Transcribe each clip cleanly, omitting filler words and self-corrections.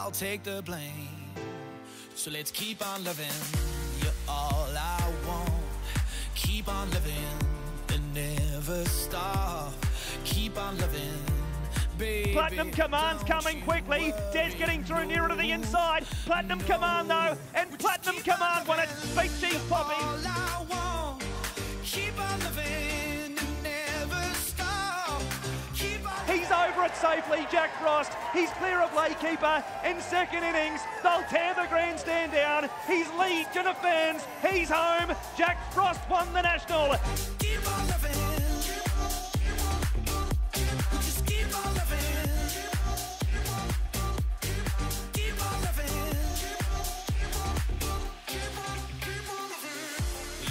I'll take the blame. So let's keep on loving, you're all I want. Keep on living and never stop. Keep on living, baby. Platinum Command's coming quickly. Des getting through nearer to the inside. Platinum Command though, and Platinum Command won it. Big Chief Poppy. All I want. Keep on living and never stop. Keep on. He's over it safely, Jack Frost. He's clear of Laykeeper in second innings. They'll tear the grandstand down. He's legion of fans. He's home. Jack Frost won the National. Keep on living. Just keep on living. Keep on living.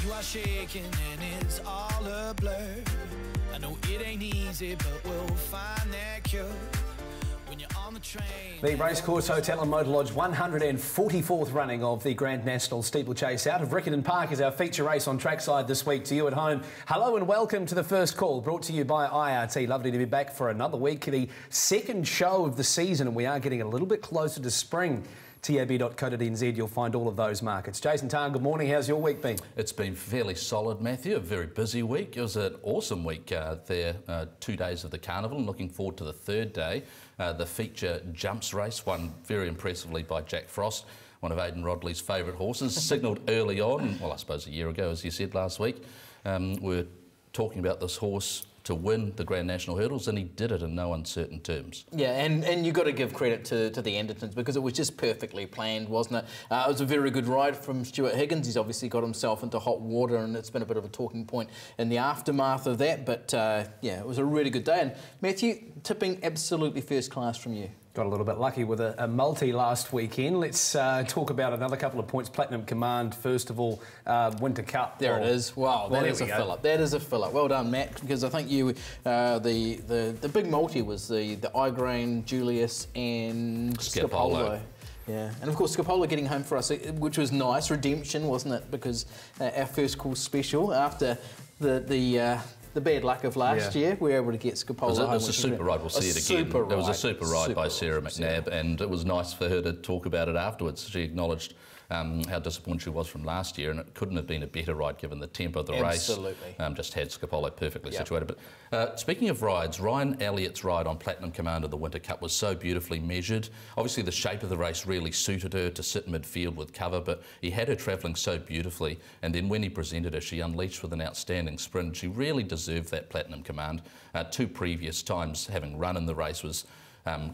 You are shaking and it's all a blur. I know it ain't easy, but we'll find that cure. When you're on the train. The Racecourse Hotel and Motor Lodge 144th running of the Grand National Steeplechase out of Riccarton Park is our feature race on trackside this week. To you at home, hello and welcome to the first call, brought to you by IRT. Lovely to be back for another week, the second show of the season, and we are getting a little bit closer to spring. tab.co.nz, you'll find all of those markets. Jason Tarn, good morning. How's your week been? It's been fairly solid, Matthew. A very busy week. It was an awesome week there, 2 days of the carnival, and looking forward to the third day. The feature jumps race, won very impressively by Jack Frost, one of Aidan Rodley's favourite horses, signalled early on, well, I suppose a year ago, as you said last week. We're talking about this horse to win the Grand National Hurdles, and he did it in no uncertain terms. Yeah, and you've got to give credit to the Andertons because it was just perfectly planned, wasn't it? It was a very good ride from Stuart Higgins. He's obviously got himself into hot water, and it's been a bit of a talking point in the aftermath of that, but yeah, it was a really good day. And Matthew, tipping absolutely first class from you. Got a little bit lucky with a multi last weekend. Let's talk about another couple of points. Platinum Command, first of all, Winter Cup. There it is. Wow, that is a fill-up. That is a fill-up. Well done, Matt, because I think you, the big multi was the Igraine, Julius and Scapolo. Yeah, and of course Scapolo getting home for us, which was nice. Redemption, wasn't it? Because our first call special after the bad luck of last year, we were able to get Scapolo home. It was a super ride, we'll see it again. It was a super ride by Sarah McNabb, and it was nice for her to talk about it afterwards. She acknowledged how disappointed she was from last year, and it couldn't have been a better ride given the tempo of the race. Absolutely. Just had Scapolo perfectly situated. But speaking of rides, Ryan Elliott's ride on Platinum Command of the Winter Cup was so beautifully measured. Obviously the shape of the race really suited her to sit midfield with cover, but he had her travelling so beautifully, and then when he presented her, she unleashed with an outstanding sprint. She really deserved that Platinum Command. 2 previous times having run in the race was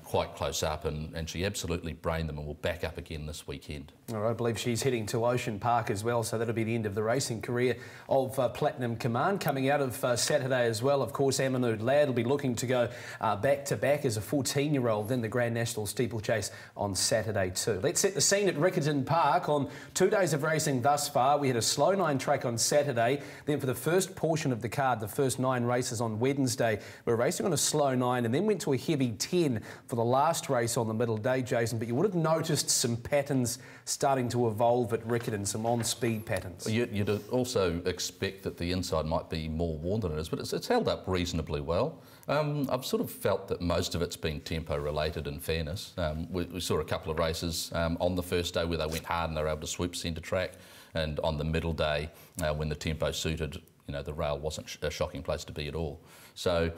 quite close up, and she absolutely brained them and will back up again this weekend. All right, I believe she's heading to Ocean Park as well, so that'll be the end of the racing career of Platinum Command. Coming out of Saturday as well, of course, Amanute Ladd will be looking to go back-to-back as a 14-year-old in the Grand National Steeplechase on Saturday too. Let's set the scene at Riccarton Park. On 2 days of racing thus far, we had a slow 9 track on Saturday. Then for the first portion of the card, the first 9 races on Wednesday, we're racing on a slow 9 and then went to a heavy 10 for the last race on the middle day, Jason. But you would have noticed some patterns starting to evolve at Riccarton, some on-speed patterns. You'd also expect that the inside might be more worn than it is, but it's held up reasonably well. I've sort of felt that most of it's been tempo-related, in fairness. We saw a couple of races on the first day where they went hard and they were able to swoop centre track, and on the middle day, when the tempo suited, you know, the rail wasn't a shocking place to be at all. So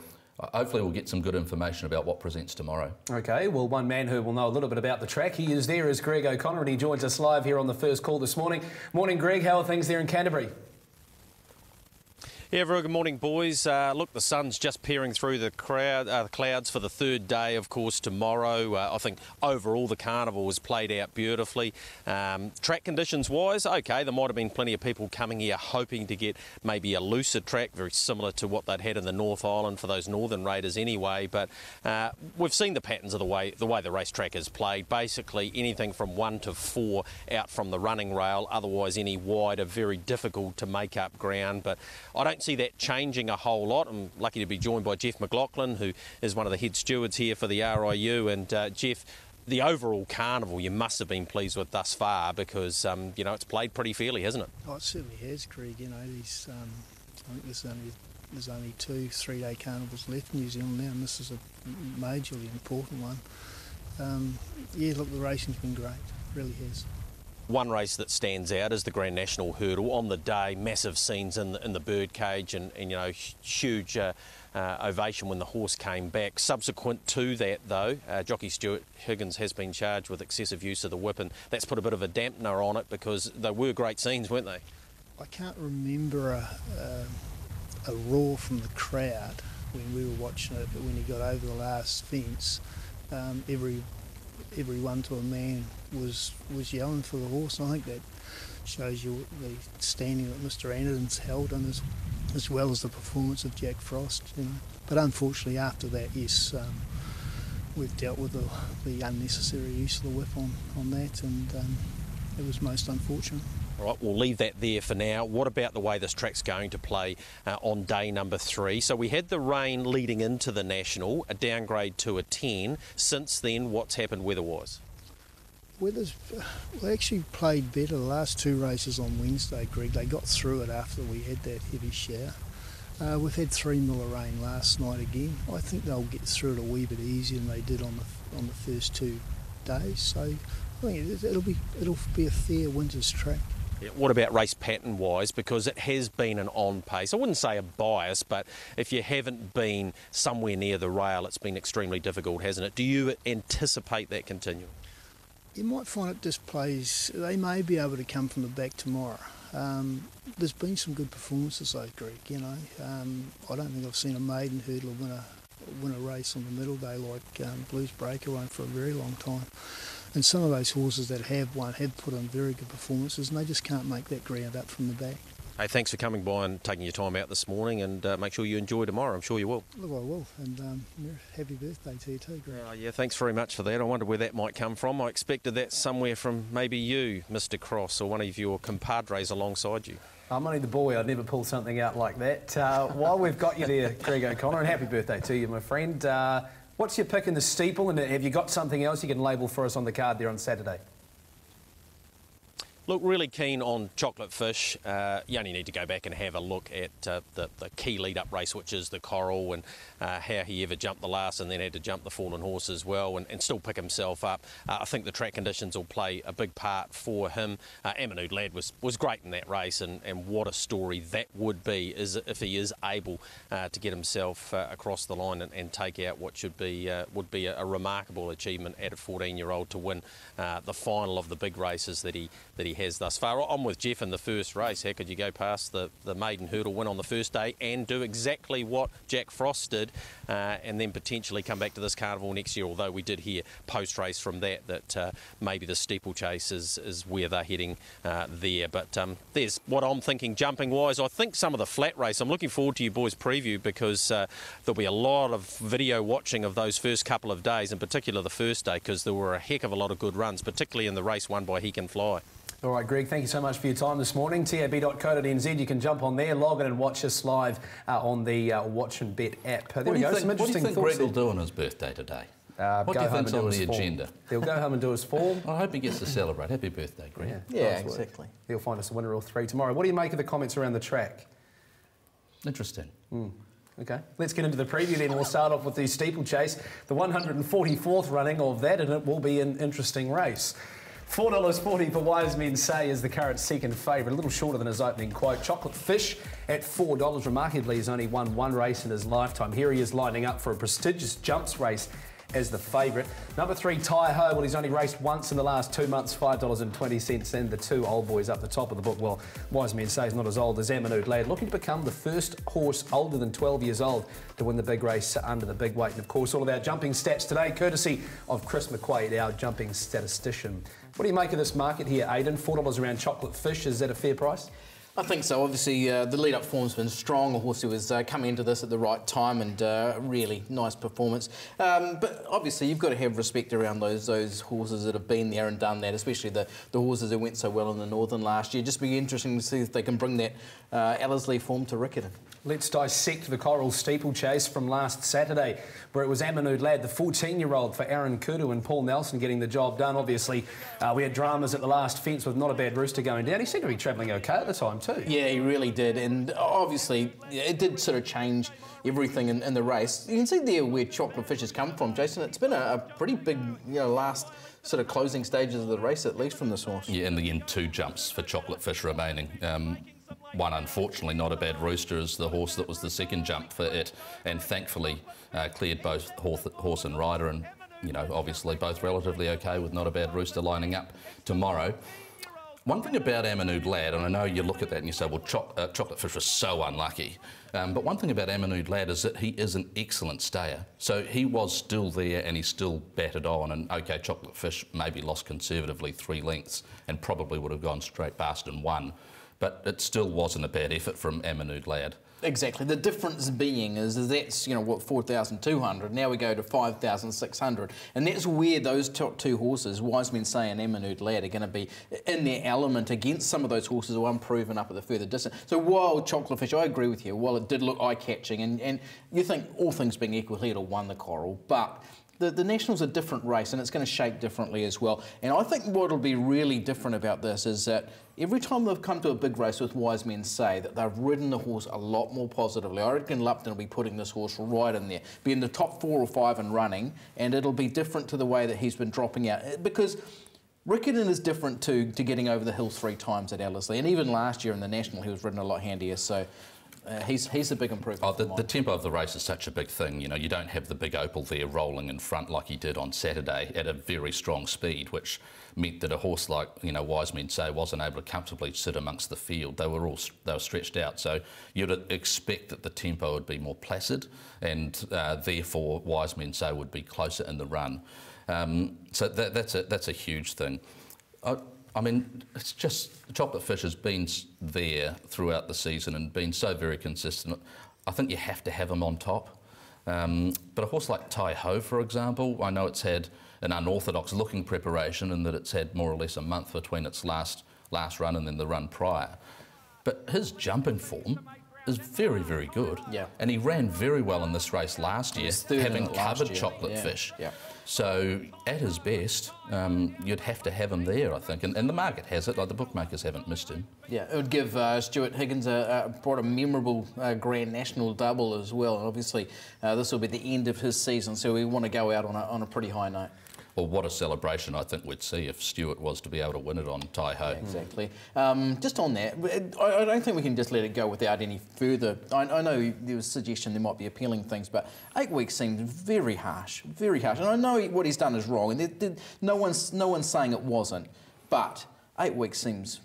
hopefully we'll get some good information about what presents tomorrow. OK, well, one man who will know a little bit about the track, he is there, is Greg O'Connor, and he joins us live here on the first call this morning. Morning, Greg. How are things there in Canterbury? Yeah, very good morning, boys. Look, the sun's just peering through the clouds for the third day, of course, tomorrow. I think overall the carnival was played out beautifully. Track conditions-wise, OK, there might have been plenty of people coming here hoping to get maybe a looser track, very similar to what they'd had in the North Island for those Northern Raiders anyway. But we've seen the patterns of the way the racetrack is played. Basically, anything from 1 to 4 out from the running rail. Otherwise, any wide are very difficult to make up ground. But I don't see that changing a whole lot. I'm lucky to be joined by Jeff McLaughlin, who is one of the head stewards here for the RIU. And Jeff, the overall carnival you must have been pleased with thus far, because you know, it's played pretty fairly, hasn't it? Oh, it certainly has, Greg. You know, these I think there's only 2 3-day carnivals left in New Zealand now, and this is a majorly important one. Yeah, look, the racing's been great, it really has. One race that stands out is the Grand National Hurdle. On the day, massive scenes in the birdcage and you know, huge ovation when the horse came back. Subsequent to that, though, jockey Stuart Higgins has been charged with excessive use of the whip, and that's put a bit of a dampener on it because they were great scenes, weren't they? I can't remember a roar from the crowd when we were watching it, but when he got over the last fence, everyone to a man was yelling for the horse. And I think that shows you the standing that Mr. Anderton's held, and as well as the performance of Jack Frost. You know. But unfortunately, after that, yes, we've dealt with the unnecessary use of the whip on that, and it was most unfortunate. All right, we'll leave that there for now. What about the way this track's going to play on day number 3? So we had the rain leading into the National, a downgrade to a 10. Since then, what's happened weather-wise? We actually played better the last 2 races on Wednesday, Greg. They got through it after we had that heavy shower. We've had 3 mil of rain last night again. I think they'll get through it a wee bit easier than they did on the first 2 days. So I think it'll be a fair winter's track. Yeah, what about race pattern-wise? Because it has been an on-pace. I wouldn't say a bias, but if you haven't been somewhere near the rail, it's been extremely difficult, hasn't it? Do you anticipate that continuing? You might find it just plays. They may be able to come from the back tomorrow. There's been some good performances though, Greg. You know, I don't think I've seen a maiden hurdler win a race on the middle day like Blues Breakaway for a very long time. And some of those horses that have won have put on very good performances, and they just can't make that ground up from the back. Hey, thanks for coming by and taking your time out this morning, and make sure you enjoy tomorrow. I'm sure you will. Look, I will, and happy birthday to you too, Greg. Yeah, thanks very much for that. I wonder where that might come from. I expected that somewhere from maybe you, Mr. Cross, or one of your compadres alongside you. I'm only the boy. I'd never pull something out like that. While we've got you there, Greg O'Connor, and happy birthday to you, my friend. What's your pick in the steeple, and have you got something else you can label for us on the card there on Saturday? Look, really keen on Chocolate Fish. You only need to go back and have a look at the key lead-up race, which is the Coral, and how he ever jumped the last and then had to jump the Fallen Horse as well and still pick himself up. I think the track conditions will play a big part for him. Amanud Lad was great in that race, and what a story that would be is if he is able to get himself across the line and take out what would be a remarkable achievement at a 14-year-old to win the final of the big races that he has thus far. I'm with Jeff in the first race. How could you go past the maiden hurdle win on the first day and do exactly what Jack Frost did and then potentially come back to this carnival next year, although we did hear post-race from that maybe the steeplechase is where they're heading there. But there's what I'm thinking jumping-wise. I think some of the flat race, I'm looking forward to you boys' preview because there'll be a lot of video watching of those first couple of days, in particular the first day, because there were a heck of a lot of good runs, particularly in the race won by He Can Fly. All right, Greg, thank you so much for your time this morning. tab.co.nz, you can jump on there, log in and watch us live on the Watch and Bet app. There we go, some interesting thoughts. What do you think Greg will do on his birthday today? What do you think's on the agenda? He'll go home and do his form. I hope he gets to celebrate. Happy birthday, Greg. Yeah, exactly. He'll find us a winner or 3 tomorrow. What do you make of the comments around the track? Interesting. Okay, let's get into the preview then. We'll start off with the steeplechase, the 144th running of that, and it will be an interesting race. $4.40 for Wise Men Say is the current second favourite, a little shorter than his opening quote. Chocolate Fish at $4. Remarkably, he's only won 1 race in his lifetime. Here he is lining up for a prestigious jumps race as the favourite. Number 3, Tai Ho. Well, he's only raced once in the last 2 months, $5.20, and the 2 old boys up the top of the book. Well, Wise Men Say he's not as old as Amanud Lad, looking to become the first horse older than 12 years old to win the big race under the big weight. And of course, all of our jumping stats today, courtesy of Chris McQuaid, our jumping statistician. What do you make of this market here, Aidan? $4 around Chocolate Fish, is that a fair price? I think so. Obviously, the lead-up form's been strong. A horse who was coming into this at the right time and really nice performance. But obviously, you've got to have respect around those horses that have been there and done that, especially the horses that went so well in the Northern last year. Just be interesting to see if they can bring that Ellerslie form to Riccarton. Let's dissect the Coral steeplechase from last Saturday, where it was Amanud Lad, the 14-year-old, for Aaron Kudu and Paul Nelson getting the job done. Obviously, we had dramas at the last fence with Not a Bad Rooster going down. He seemed to be travelling okay at the time too. Yeah, he really did, and obviously it did sort of change everything in the race. You can see there where Chocolate Fish has come from, Jason. It's been a pretty big, last sort of closing stages of the race, at least from this horse. Yeah, in the end, 2 jumps for Chocolate Fish remaining. One, unfortunately, Not a Bad Rooster is the horse that was the second jump for it, and thankfully cleared both horse and rider, and obviously both relatively okay with Not a Bad Rooster lining up tomorrow. One thing about Amanud Lad, and I know you look at that and you say, well, Chocolate Fish was so unlucky, but one thing about Amanud Lad is that he is an excellent stayer. So he was still there and he still batted on, and okay, Chocolate Fish maybe lost conservatively 3 lengths and probably would have gone straight past and won. But it still wasn't a bad effort from Amanud Lad. Exactly. The difference being is that's, what, 4,200. Now we go to 5,600. And that's where those top 2 horses, Wise Men Say and Amanud Lad, are going to be in their element against some of those horses who are unproven up at the further distance. So while Chocolate Fish, I agree with you, while it did look eye-catching, and you think all things being equal, he'd have won the Coral, but the National's a different race and it's going to shape differently as well. And I think what will be really different about this is that every time they've come to a big race with Wise Men Say, that they've ridden the horse a lot more positively. I reckon Lupton will be putting this horse right in there, be in the top 4 or 5 and running, and it'll be different to the way that he's been dropping out. Because Riccarton is different to getting over the hills 3 times at Ellerslie, and even last year in the National he was ridden a lot handier, so he's a big improvement. The tempo of the race is such a big thing. You don't have the big opal there rolling in front like he did on Saturday at a very strong speed, which meant that a horse like Wise Men Say wasn't able to comfortably sit amongst the field. They were stretched out, so you'd expect that the tempo would be more placid, and therefore Wise Men Say would be closer in the run. So that's a huge thing. I mean, it's just Chocolate Fish has been there throughout the season and been so very consistent. I think you have to have him on top. But a horse like Tai Ho, for example, I know it's had an unorthodox looking preparation in that it's had more or less a month between its last run and then the run prior. But his jumping form is very, very good. Yeah. And he ran very well in this race last year, having covered Chocolate Fish. Yeah. So at his best, you'd have to have him there, I think. And the market has it, like the bookmakers haven't missed him. Yeah, it would give Stuart Higgins brought a memorable Grand National double as well. And obviously, this will be the end of his season, so we want to go out on a pretty high note. Well, what a celebration I think we'd see if Stuart was to be able to win it on Tai Ho. Yeah, exactly. Just on that, I don't think we can just let it go without any further. I know there was a suggestion there might be appealing things, but 8 weeks seemed very harsh, very harsh. And I know what he's done is wrong, and no one's saying it wasn't, but 8 weeks seems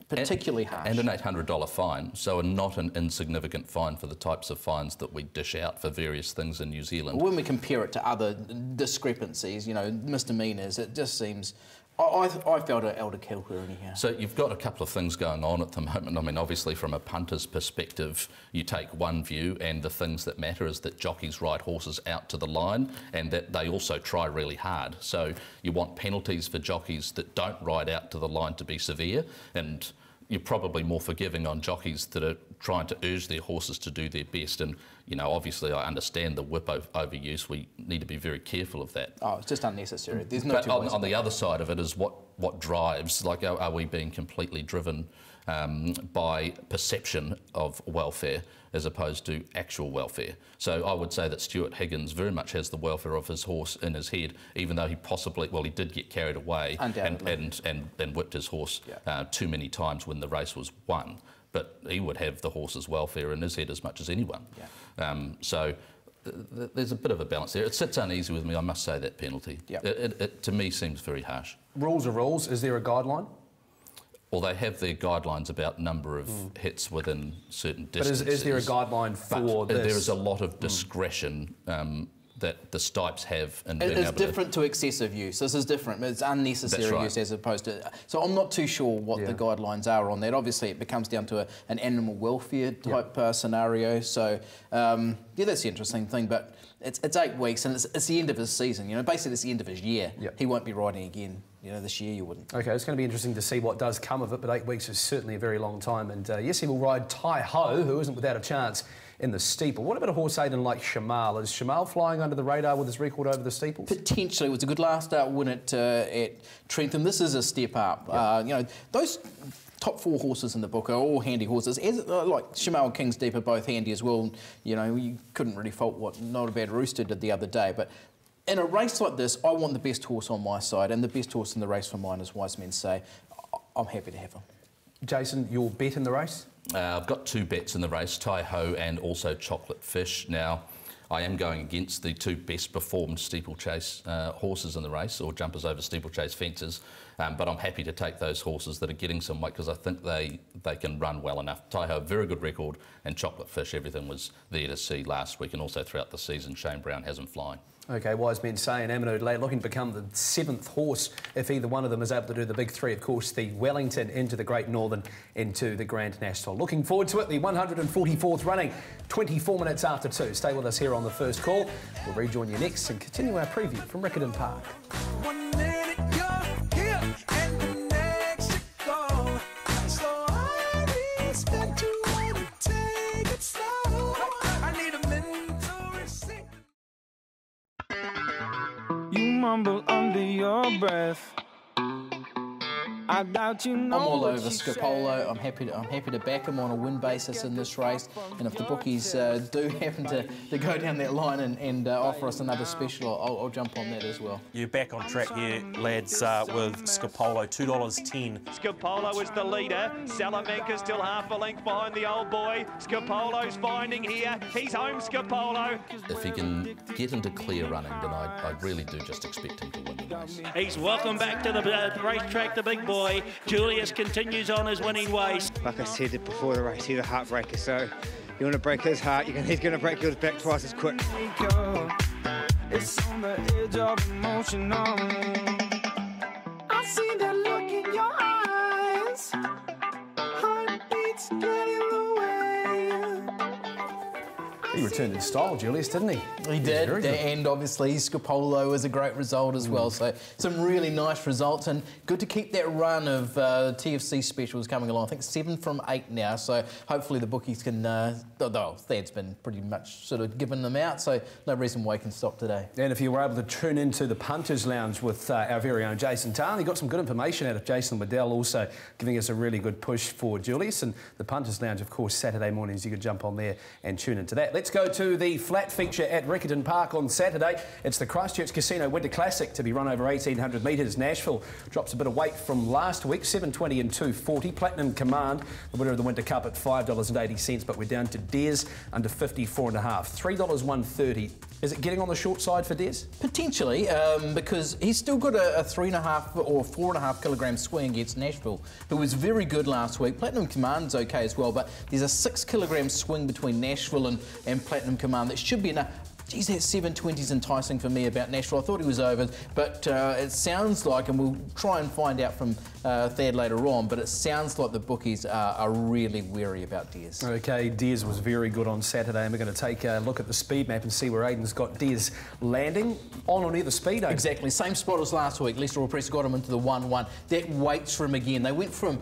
particularly harsh. And an $800 fine, so not an insignificant fine for the types of fines that we dish out for various things in New Zealand. When we compare it to other discrepancies, misdemeanours, it just seems... I felt an elder kilter anyhow. So you've got a couple of things going on at the moment. I mean, obviously from a punter's perspective, you take one view, and the things that matter is that jockeys ride horses out to the line and that they also try really hard. So you want penalties for jockeys that don't ride out to the line to be severe, and you're probably more forgiving on jockeys that are trying to urge their horses to do their best. And, obviously I understand the whip overuse. We need to be very careful of that. Oh, it's just unnecessary. There's no. But on the other side of it is what drives, like, are we being completely driven by perception of welfare as opposed to actual welfare? So I would say that Stuart Higgins very much has the welfare of his horse in his head, even though he did get carried away and whipped his horse too many times when the race was won. But he would have the horse's welfare in his head as much as anyone. Yeah. So there's a bit of a balance there. It sits uneasy with me, I must say, that penalty. Yep. It to me seems very harsh. Rules are rules. Is there a guideline? Well, they have their guidelines about number of hits within certain distances. But is there a guideline for this? There is a lot of discretion that the Stipes have in being able to... It's different to excessive use. This is different. It's unnecessary use as opposed to... So I'm not too sure what the guidelines are on that. Obviously, it becomes down to an animal welfare type scenario. So, yeah, that's the interesting thing. But it's 8 weeks and it's the end of his season. Basically, it's the end of his year. Yep. He won't be riding again. You know, this year you wouldn't. Okay, it's going to be interesting to see what does come of it, but 8 weeks is certainly a very long time. And yes, he will ride Tai Ho, who isn't without a chance in the steeple. What about a horse, Aidan, like Shamal? Is Shamal flying under the radar with his record over the steeples? Potentially. It was a good last start win at Trentham. This is a step up. Yep. You know, those top 4 horses in the book are all handy horses. Like Shamal and King's Deep are both handy as well. You know, you couldn't really fault what Not a Bad Rooster did the other day. But in a race like this, I want the best horse on my side, and the best horse in the race for mine, as Wise Men say. I'm happy to have him. Jason, your bet in the race? I've got 2 bets in the race, Tai Ho and also Chocolate Fish. Now, I am going against the 2 best performed steeplechase horses in the race, or jumpers over steeplechase fences, but I'm happy to take those horses that are getting some weight because I think they can run well enough. Tai Ho, very good record, and Chocolate Fish, everything was there to see last week and also throughout the season. Shane Brown has him flying. Okay, Wise Men saying Amanute Lad looking to become the 7th horse if either one of them is able to do the big 3. Of course, the Wellington into the Great Northern into the Grand National. Looking forward to it, the 144th running, 24 minutes after 2. Stay with us here on The First Call. We'll rejoin you next and continue our preview from Riccarton Park. 1 minute you're here and the next you go. So I expect to want to take it slow. I need a mental reset. You mumble under your breath. I doubt you know. I'm all over Scapolo. I'm happy to back him on a win basis in this race. And if the bookies do happen to go down that line and offer us another special, I'll jump on that as well. You're back on track here, lads, with Scapolo, $2.10. Scapolo is the leader. Salamanca's still half a length behind the old boy. Scapolo's finding here. He's home, Scapolo. If he can get into clear running, then I really do just expect him to win the race. He's welcome back to the racetrack, the big boy. Julius continues on his winning ways. Like I said before the race, he's a heartbreaker, so you want to break his heart, he's going to break yours back twice as quick. It's on the edge of emotion. I see that look in your eyes. Heartbeats getting away. He returned in style, Julius, didn't he? He did, and obviously Scapolo was a great result as well. So some really nice results, and good to keep that run of TFC specials coming along. I think 7 from 8 now, so hopefully the bookies can, Thad's been pretty much sort of given them out, so no reason why he can stop today. And if you were able to tune into the Punters Lounge with our very own Jason Tarn, he got some good information out of Jason Waddell, also giving us a really good push for Julius. And the Punters Lounge, of course, Saturday mornings, you could jump on there and tune into that. Let's go to the flat feature at Riccarton Park on Saturday. It's the Christchurch Casino Winter Classic to be run over 1,800 metres. Nashville drops a bit of weight from last week, 720 and 240. Platinum Command, the winner of the Winter Cup, at $5.80, but we're down to Des under 54.5, $3.130. Is it getting on the short side for Des? Potentially, because he's still got a 3.5 or 4.5 kilogram swing against Nashville, who was very good last week. Platinum Command's okay as well, but there's a 6 kilogram swing between Nashville and Platinum Command that should be enough. Geez, that 720's enticing for me about Nashville. I thought he was over, but it sounds like, and we'll try and find out from Thad later on, but it sounds like the bookies are really wary about Des. Okay, Des was very good on Saturday, and we're going to take a look at the speed map and see where Aidan's got Des landing on or near the speed. Aidan. Exactly, same spot as last week. Lester Press got him into the 1-1. That waits for him again. They went from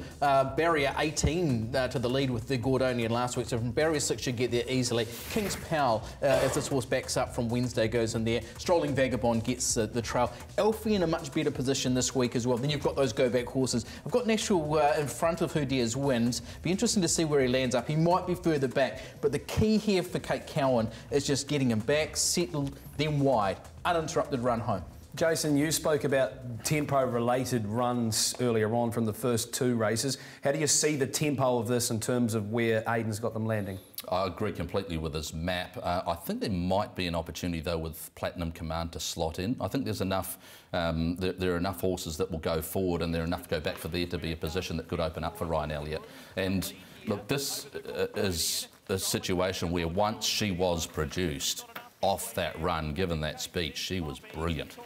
barrier 18 to the lead with the Gordonian last week, so from barrier 6 should get there easily. King's Powell, if this horse backs up from Wednesday, goes in there. Strolling Vagabond gets the trail. Elfie in a much better position this week as well. Then you've got those go-back horses. I've got Nashville in front of who Des wins. Be interesting to see where he lands up. He might be further back, but the key here for Kate Cowan is just getting him back, settled, then wide. Uninterrupted run home. Jason, you spoke about tempo-related runs earlier on from the first 2 races. How do you see the tempo of this in terms of where Aidan's got them landing? I agree completely with his map. I think there might be an opportunity, though, with Platinum Command to slot in. I think there's enough, there are enough horses that will go forward, and there are enough to go back for there to be a position that could open up for Ryan Elliott. And look, this is a situation where once she was produced off that run, given that speech, she was brilliant.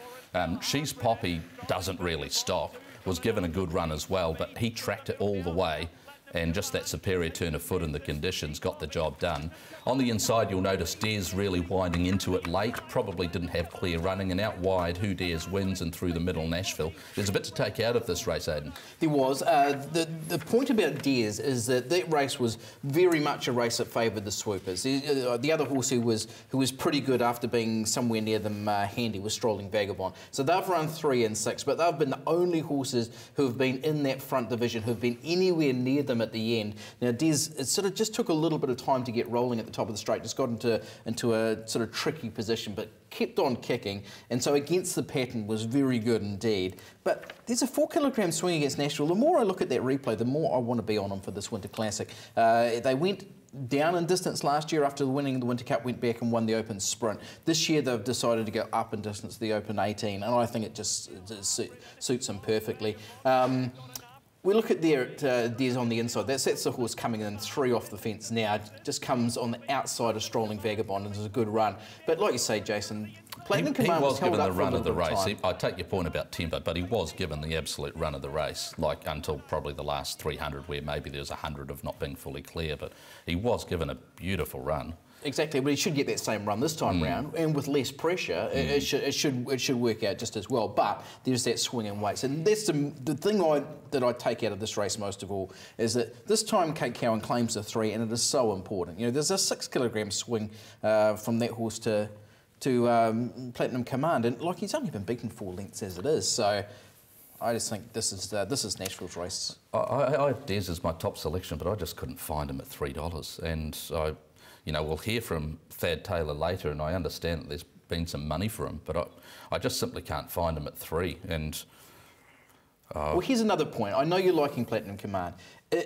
She's Poppy doesn't really stop, was given a good run as well, but he tracked it all the way and just that superior turn of foot and the conditions got the job done. On the inside, you'll notice Des really winding into it late, probably didn't have clear running, and out wide, Who Dares wins, and through the middle, Nashville. There's a bit to take out of this race, Aidan. There was. The point about Dares is that race was very much a race that favoured the swoopers. The other horse who was pretty good after being somewhere near them handy was Strolling Vagabond. So they've run 3 and 6, but they've been the only horses who have been in that front division, who've been anywhere near them at the end. Now, Des, it sort of just took a little bit of time to get rolling at the top of the straight, just got into a sort of tricky position, but kept on kicking, and so against the pattern was very good indeed. But there's a 4 kilogram swing against Nashville. The more I look at that replay, the more I want to be on them for this Winter Classic. They went down in distance last year after winning the Winter Cup, went back and won the Open Sprint. This year they've decided to go up in distance, the Open 18, and I think it just suits them perfectly. We look at Des on the inside. That's the horse coming in 3 off the fence now. Just comes on the outside of Strolling Vagabond and does a good run. But like you say, Jason, Platinum Command was given the run of the race. I take your point about tempo, but he was given the absolute run of the race, like until probably the last 300, where maybe there's 100 of not being fully clear. But he was given a beautiful run. Exactly, but he should get that same run this time round, and with less pressure, it should work out just as well. But there's that swing and weights, and that's the thing that I take out of this race most of all is that this time Kate Cowan claims the 3, and it is so important. You know, there's a 6 kilogram swing from that horse to Platinum Command, and like he's only been beaten 4 lengths as it is, so. I just think this is Nashville's race. I have Des as my top selection, but I just couldn't find him at $3, and we'll hear from Thad Taylor later, and I understand that there's been some money for him, but I just simply can't find him at 3. And well, here's another point. I know you're liking Platinum Command.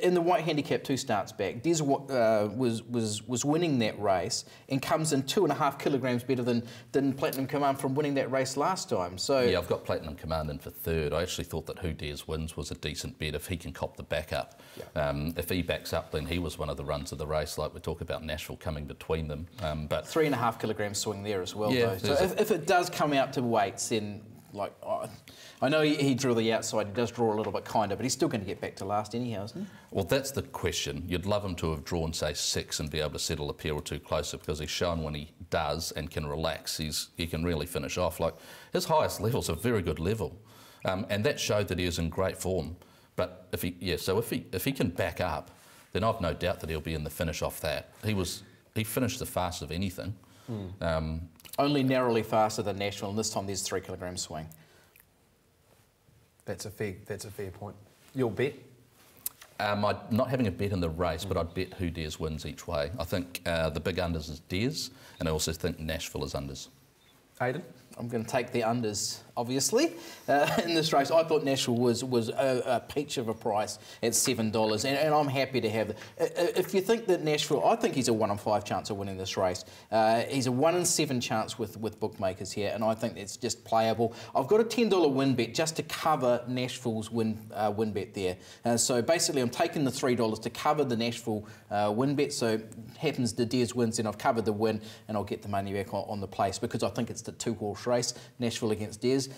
In the white handicap 2 starts back, Des was winning that race and comes in 2.5 kilograms better than Platinum Command from winning that race last time. So yeah, I've got Platinum Command in for 3rd. I actually thought that Who Dares Wins was a decent bet if he can cop the back up. Yeah. If he backs up, then he was one of the runs of the race, like we talk about Nashville coming between them. But 3.5 kilogram swing there as well, yeah, though. So if it does come out to weights, then I know he drew the outside, he does draw a little bit kinder, but he's still going to get back to last anyhow, isn't he? Well, that's the question. You'd love him to have drawn, say, 6 and be able to settle a pair or 2 closer, because he's shown when he does and can relax, he can really finish off. Like, his highest level's a very good level, and that showed that he is in great form. But if he can back up, then I've no doubt that he'll be in the finish off that. He finished the fastest of anything. Only narrowly faster than Nashville, and this time there's 3 kilogram swing. That's a fair point. Your bet? I'm not having a bet in the race, but I'd bet Who Dares Wins each way. I think the big unders is Des, and I also think Nashville is unders. Aidan? I'm going to take the unders, obviously, in this race. I thought Nashville was a peach of a price at $7, and I'm happy to have it. If you think that Nashville, I think he's a 1 in 5 chance of winning this race. He's a 1 in 7 chance with bookmakers here, and I think it's just playable. I've got a $10 win bet just to cover Nashville's win bet there. So basically, I'm taking the $3 to cover the Nashville win bet. So happens the Des wins, then I've covered the win, and I'll get the money back on the place, because I think it's the 2-horse race, Nashville against Des.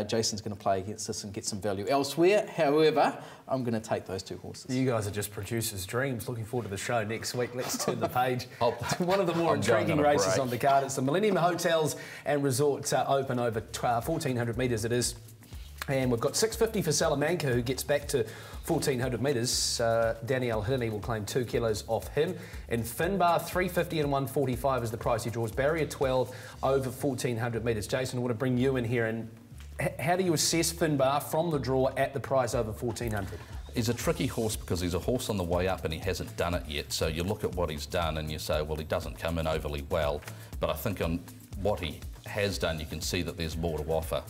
Jason's going to play against this and get some value elsewhere. However, I'm going to take those 2 horses. You guys are just producers' dreams. Looking forward to the show next week. Let's turn the page to one of the more intriguing races on the card. It's the Millennium Hotels and Resorts Open over 1,400 metres it is. And we've got 650 for Salamanca, who gets back to 1,400 metres. Danielle Hilley will claim 2 kilos off him. In Finbar, 350 and 145 is the price he draws. Barrier 12 over 1,400 metres. Jason, I want to bring you in here. And how do you assess Finbar from the draw at the price over 1,400? He's a tricky horse because he's a horse on the way up and he hasn't done it yet. So you look at what he's done and you say, well, he doesn't come in overly well. But I think on what he has done, you can see that there's more to offer.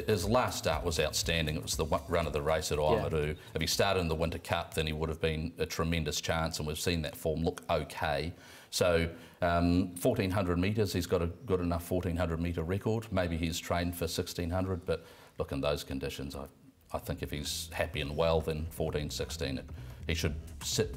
His last start was outstanding. It was the run of the race at Oamaru. Yeah. If he started in the Winter Cup, then he would have been a tremendous chance, and we've seen that form look okay. So 1,400 metres, he's got a good enough 1,400 metre record. Maybe he's trained for 1,600, but look, in those conditions, I think if he's happy and well, then 14, 16, he should sit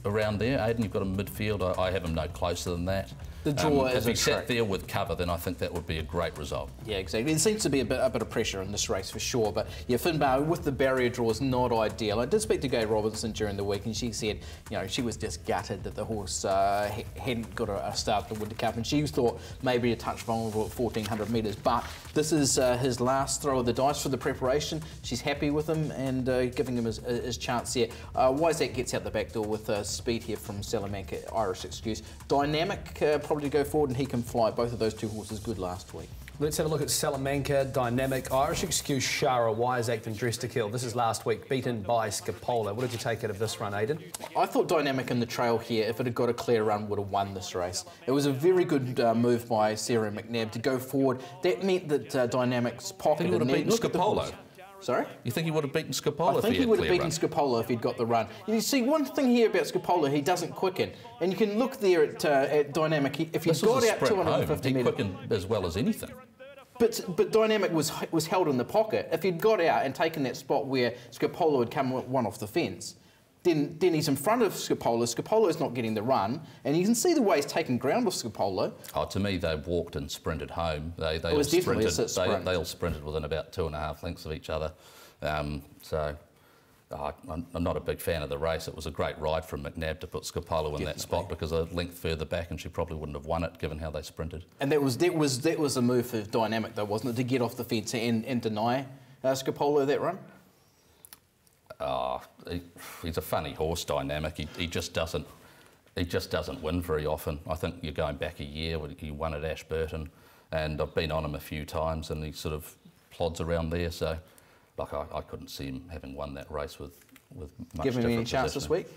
around there. Aidan, you've got a midfield. I have him no closer than that. The draw if he sat there with cover, then I think that would be a great result. Yeah, exactly. There seems to be a bit of pressure in this race for sure. But yeah, Finbar with the barrier draw is not ideal. I did speak to Gay Robinson during the week, and she said, you know, she was just gutted that the horse hadn't got a start at the Winter Cup, and she thought maybe a touch vulnerable at 1400 metres. But this is his last throw of the dice for the preparation. She's happy with him and giving him his chance here. Wiseact gets out the back door with speed here from Salamanca, Irish Excuse. Dynamic probably to go forward, and he can fly. Both of those two horses good last week. Let's have a look at Salamanca, Dynamic, Irish Excuse, Shara, Wiseact and Dress to Kill. This is last week, beaten by Scapola. What did you take out of this run, Aidan? I thought Dynamic in the trail here, if it had got a clear run, would have won this race. It was a very good move by Sarah McNabb to go forward. That meant that Dynamic's pocket would have beaten Scapola. Sorry? You think he would have beaten Scapola? I think he would have beaten Scapola if he'd got the run. You see, one thing here about Scapola, he doesn't quicken. And you can look there at Dynamic. If he got out 250 metres... He quickened as well as anything. But Dynamic was held in the pocket. If he'd got out and taken that spot where Scapola had come one off the fence, then he's in front of Scapola. Scapola's not getting the run, and you can see the way he's taken ground off Scapola. Oh, to me, they walked and sprinted home. They all sprinted within about 2.5 lengths of each other. I'm not a big fan of the race. It was a great ride from McNabb to put Scapola in that spot, because a length further back and she probably wouldn't have won it given how they sprinted. And that was a move for Dynamic though, wasn't it, to get off the fence and deny Scapola that run? He's a funny horse, Dynamic. He just doesn't win very often. I think you're going back a year when he won at Ashburton, and I've been on him a few times, and he sort of plods around there. So, like, I couldn't see him having won that race with much Give him any chance this week?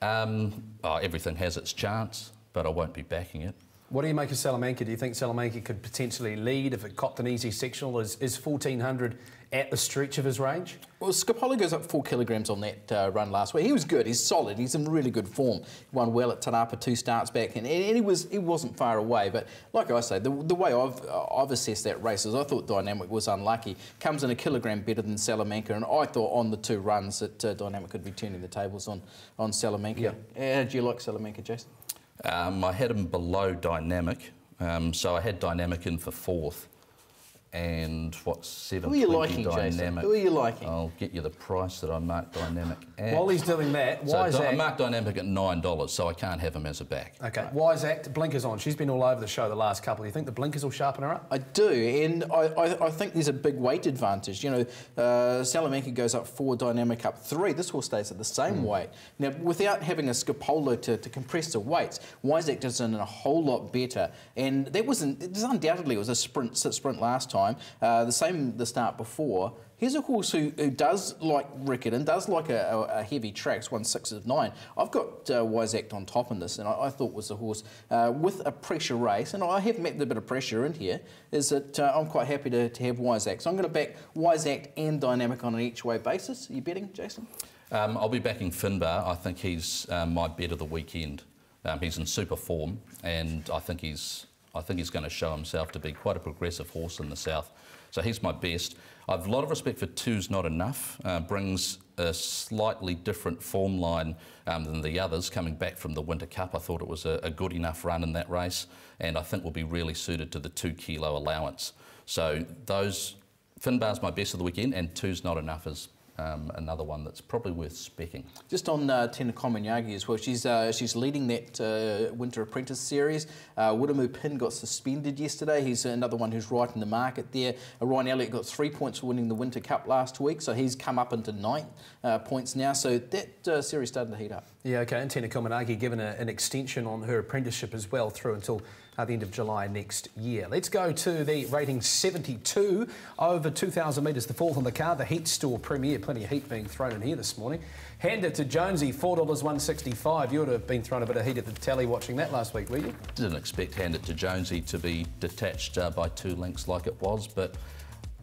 Everything has its chance, but I won't be backing it. What do you make of Salamanca? Do you think Salamanca could potentially lead if it copped an easy sectional? Is 1400 at the stretch of his range? Well, Scapola goes up 4 kilograms on that run last week. He was good. He's solid. He's in really good form. He won well at Tarapa 2 starts back, and he wasn't far away. But like I say, the way I've assessed that race is I thought Dynamic was unlucky. Comes in a kilogram better than Salamanca, and I thought on the 2 runs that Dynamic could be turning the tables on Salamanca. Yeah. How did you like Salamanca, Jason? I had him below Dynamic, so I had Dynamic in for 4th. And what's 720 Who are you liking, Dynamic? Jason? Who are you liking? I'll get you the price that I marked Dynamic at. While he's doing that, I marked Dynamic at $9, so I can't have him as a back. Okay, Wiseact, blinkers on. She's been all over the show the last couple. Do you think the blinkers will sharpen her up? I do, and I think there's a big weight advantage. You know, Salamanca goes up 4, Dynamic up 3. This horse stays at the same weight. Now, without having a Scapola to compress the weights, Wiseact is in a whole lot better, and that undoubtedly was a sprint last time. The start before. Here's a horse who does like Riccarton, does like a heavy tracks, won 6 of 9. I've got Wiseact on top in this, and I thought was a horse with a pressure race, and I have met the bit of pressure in here, is that I'm quite happy to have Wiseact. So I'm going to back Wiseact and Dynamic on an each-way basis. Are you betting, Jason? I'll be backing Finbar. I think he's my bet of the weekend. He's in super form, and I think he's going to show himself to be quite a progressive horse in the south. So he's my best. I've a lot of respect for Two's Not Enough. Brings a slightly different form line than the others, coming back from the Winter Cup. I thought it was a good enough run in that race, and I think will be really suited to the 2 kilo allowance. So Finbar's my best of the weekend, and Two's Not Enough is another one that's probably worth specking. Just on Tena Komanyagi as well, she's leading that Winter Apprentice series. Wiramu Pin got suspended yesterday. He's another one who's right in the market there. Ryan Elliott got 3 points for winning the Winter Cup last week, so he's come up into 9 points now. So that series started to heat up. Yeah, okay, and Tena Komanyagi given an extension on her apprenticeship as well through until the end of July next year. Let's go to the rating 72 over 2,000 metres, the 4th on the card, the Heat Store Premier. Plenty of heat being thrown in here this morning. Hand it to Jonesy, $4.165. You would have been throwing a bit of heat at the tally watching that last week, were you? Didn't expect Hand It to Jonesy to be detached by 2 lengths like it was, but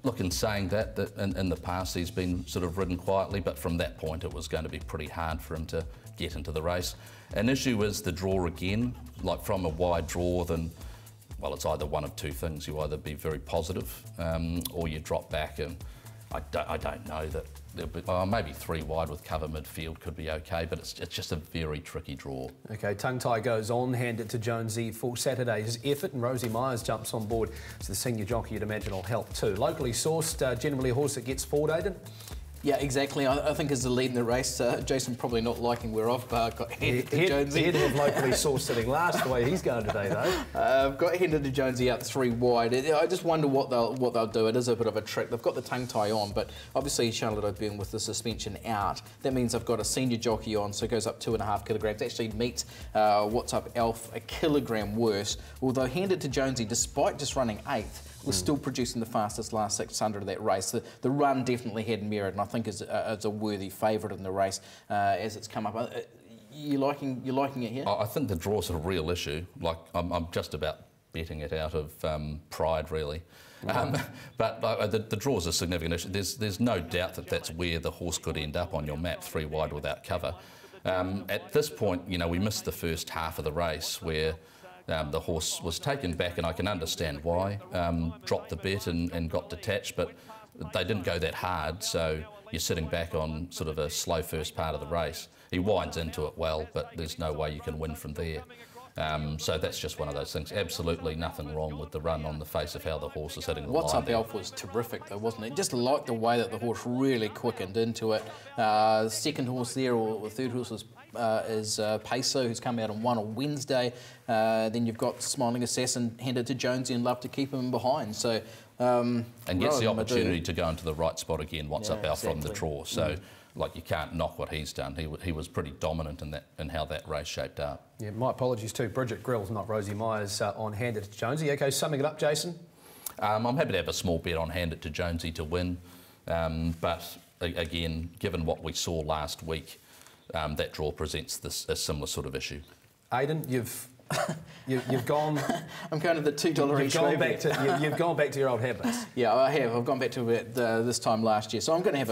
look, in saying that in the past he's been sort of ridden quietly, but from that point it was going to be pretty hard for him to get into the race. An issue is the draw again, like from a wide draw, then, well, it's either one of 2 things. You either be very positive or you drop back, and I don't know that maybe 3 wide with cover midfield could be okay, but it's just a very tricky draw. Okay, tongue tie goes on, hand it to Jonesy for Saturday's effort, and Rosie Myers jumps on board as the senior jockey. You'd imagine will help too. Locally sourced, generally a horse that gets forward, Aidan? Yeah, exactly. I think as the lead in the race, Jason probably not liking where I've got handed to Jonesy. He'd have locally sourced sitting last the way he's going today, though. I've got handed to Jonesy out 3 wide. I just wonder what they'll do. It is a bit of a trick. They've got the tongue tie on, but obviously Charlotte O'Byrne with the suspension out. That means I've got a senior jockey on, so it goes up 2.5 kilograms. Actually meets What's Up Elf a kilogram worse. Although handed to Jonesy, despite just running 8th, was still producing the fastest last 600 of that race. The run definitely had merit, and I think is a worthy favourite in the race as it's come up. You liking it here? I think the draw's a real issue. Like I'm just about betting it out of pride, really. But the draw's a significant issue. There's no doubt that that's where the horse could end up on your map, 3 wide without cover. At this point, you know, we missed the first half of the race where the horse was taken back, and I can understand why. Dropped the bet and got detached, but they didn't go that hard, so you're sitting back on sort of a slow first part of the race. He winds into it well, but there's no way you can win from there. So that's just one of those things. Absolutely nothing wrong with the run on the face of how the horse is hitting the line. What's Up Elf was terrific though, wasn't it? Just liked the way that the horse really quickened into it. Second horse there, or the third horse is Peso, who's come out and won on Wednesday. Then you've got Smiling Assassin handed to Jonesy and Love to keep him behind. So and gets the opportunity to go into the right spot again. What's Up Elf from the draw. So. Like, you can't knock what he's done. He was pretty dominant in how that race shaped up. Yeah, my apologies too. Bridget Grill's, not Rosie Myers, on hand it to Jonesy. OK, summing it up, Jason? I'm happy to have a small bet on hand it to Jonesy to win. But again, given what we saw last week, that draw presents a similar sort of issue. Aidan, you've gone. I'm kind of the $2 each way. You've gone back to your old habits. Yeah, I have. I've gone back to it this time last year. So I'm going to have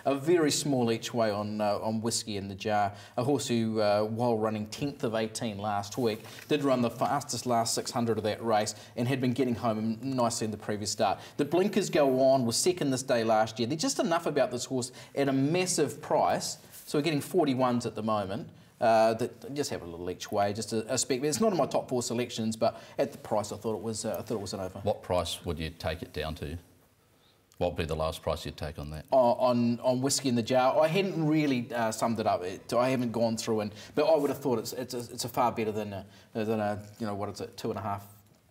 a very small each way on Whiskey in the Jar. A horse who, while running 10th of 18 last week, did run the fastest last 600 of that race and had been getting home nicely in the previous start. The blinkers go on, was second this day last year. There's just enough about this horse at a massive price. So we're getting 41s at the moment. That just have a little each way, just a spec. It's not in my top 4 selections, but at the price, I thought it was an over. What price would you take it down to? What would be the last price you'd take on that? On Whiskey in the Jar, I hadn't really summed it up. I haven't gone through, but I would have thought it's a far better than a you know, what is it, 2.5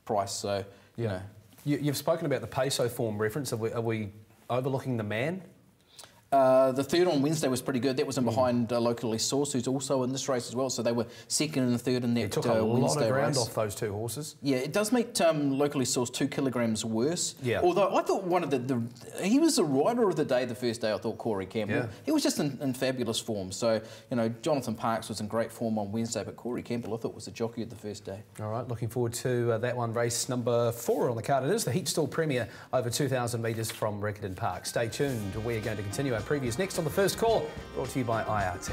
price. So you know, you've spoken about the Peso form reference. Are we overlooking the man? The third on Wednesday was pretty good. That was in behind Locally Sourced, who's also in this race as well. So they were second and third in that Wednesday race. It took a lot of ground off those 2 horses. Yeah, it does make Locally Sourced 2 kilograms worse. Yeah. Although I thought one of he was the rider of the day the first day, I thought, Corey Campbell. Yeah. He was just in fabulous form. So, you know, Jonathan Parks was in great form on Wednesday, but Corey Campbell, I thought, was the jockey of the first day. All right, looking forward to that one. Race number 4 on the card. It is the Heatstall Premier over 2,000 metres from Riccarton Park. Stay tuned. We're going to continue our previews next on the First Call, brought to you by IRT.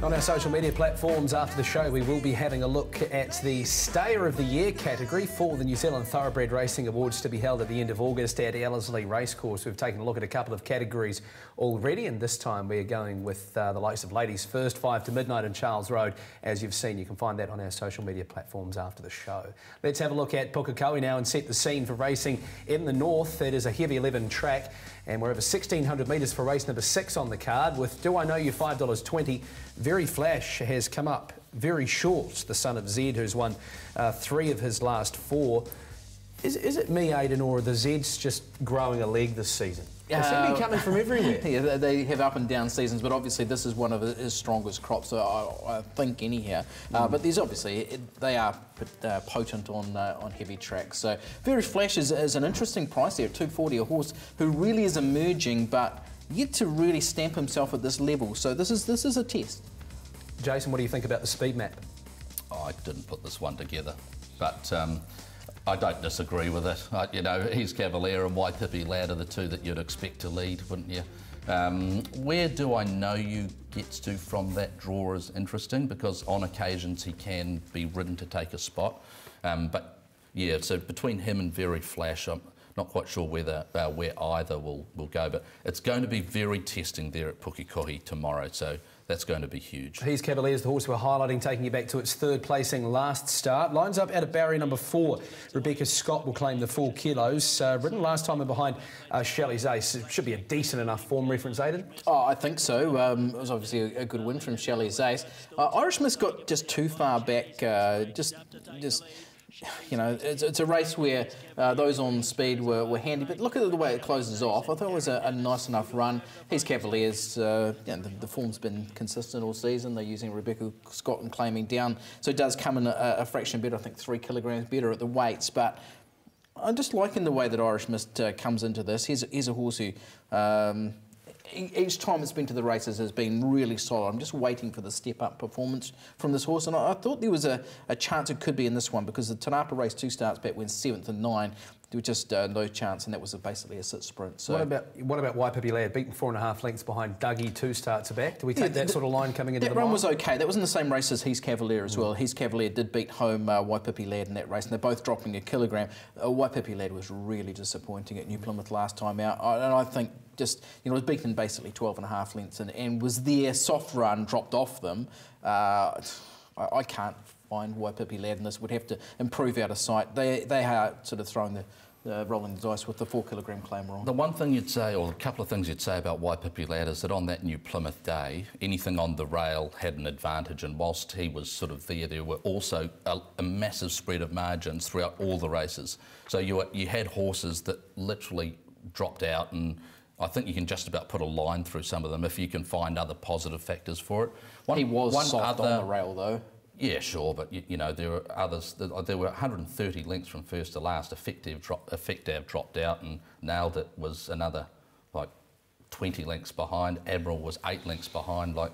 On our social media platforms after the show, we will be having a look at the Stayer of the Year category for the New Zealand Thoroughbred Racing Awards to be held at the end of August at Ellerslie Racecourse. We've taken a look at a couple of categories already, and this time we're going with the likes of Ladies First, 5 to Midnight and Charles Road. As you've seen, you can find that on our social media platforms after the show. Let's have a look at Pukekohe now and set the scene for racing in the north. It is a heavy 11 track, and we're over 1,600 metres for race number 6 on the card with Do I Know You $5.20. Very Flash has come up very short, the son of Zed, who's won 3 of his last 4. Is it me, Aidan, or are the Zeds just growing a leg this season? They seem to be coming from everywhere. Yeah, they have up and down seasons, but obviously this is one of his strongest crops, so I think anyhow. But there's obviously, they are potent on heavy tracks. So Very Flash is an interesting price there at $240, a horse who really is emerging, but yet to really stamp himself at this level. So this is a test. Jason, what do you think about the speed map? I didn't put this one together, but I don't disagree with it. You know, He's Cavalier and Waipipi Lad are the two that you'd expect to lead, wouldn't you? Where Do I Know You gets to from that draw is interesting, because on occasions he can be ridden to take a spot. But yeah, so between him and Very Flash, I'm not quite sure where either will go, but it's going to be very testing there at Pukekohe tomorrow, so that's going to be huge. He's Cavalier's the horse we're highlighting, taking you back to its third placing last start. Lines up out of barrier number 4. Rebecca Scott will claim the 4 kilos. Ridden last time and behind Shelley's Ace. It should be a decent enough form reference, Aidan. Oh, I think so. It was obviously a good win from Shelley's Ace. Irish Miss got just too far back. Just you know, it's a race where those on speed were handy, but look at the way it closes off. I thought it was a nice enough run. He's Cavaliers, the form's been consistent all season. They're using Rebecca Scott and claiming down, so it does come in a fraction better, I think 3 kilograms better at the weights, but I'm just liking the way that Irish Mist comes into this. Here's a horse who each time it's been to the races has been really solid. I'm just waiting for the step-up performance from this horse, and I thought there was a chance it could be in this one, because the Tanapa race 2 starts back went 7th and 9. There was just no chance, and that was basically a sit sprint. So what about Waipipi Lad, beaten 4.5 lengths behind Dougie 2 starts back? Do we take that sort of line coming into the That run was okay. That was in the same race as He's Cavalier as well. He's Cavalier did beat home Waipipi Lad in that race, and they're both dropping a kilogram. Waipipi Lad was really disappointing at New Plymouth last time out, and I think just, you know, was beaten basically 12.5 lengths and was there, soft run, dropped off them. I can't find Waipipi Lad in this. Would have to improve out of sight. They are sort of throwing rolling the dice with the 4 kilogram claim wrong. The one thing you'd say, or a couple of things you'd say about Waipipi Lad, is that on that New Plymouth day, anything on the rail had an advantage, and whilst he was sort of there were also a massive spread of margins throughout all the races. So you had horses that literally dropped out, and I think you can just about put a line through some of them if you can find other positive factors for it. He was soft on the rail, though. Yeah, sure, but you know, there were others. There were 130 lengths from first to last. Effective dropped out and nailed it, was another like 20 lengths behind. Admiral was 8 lengths behind, like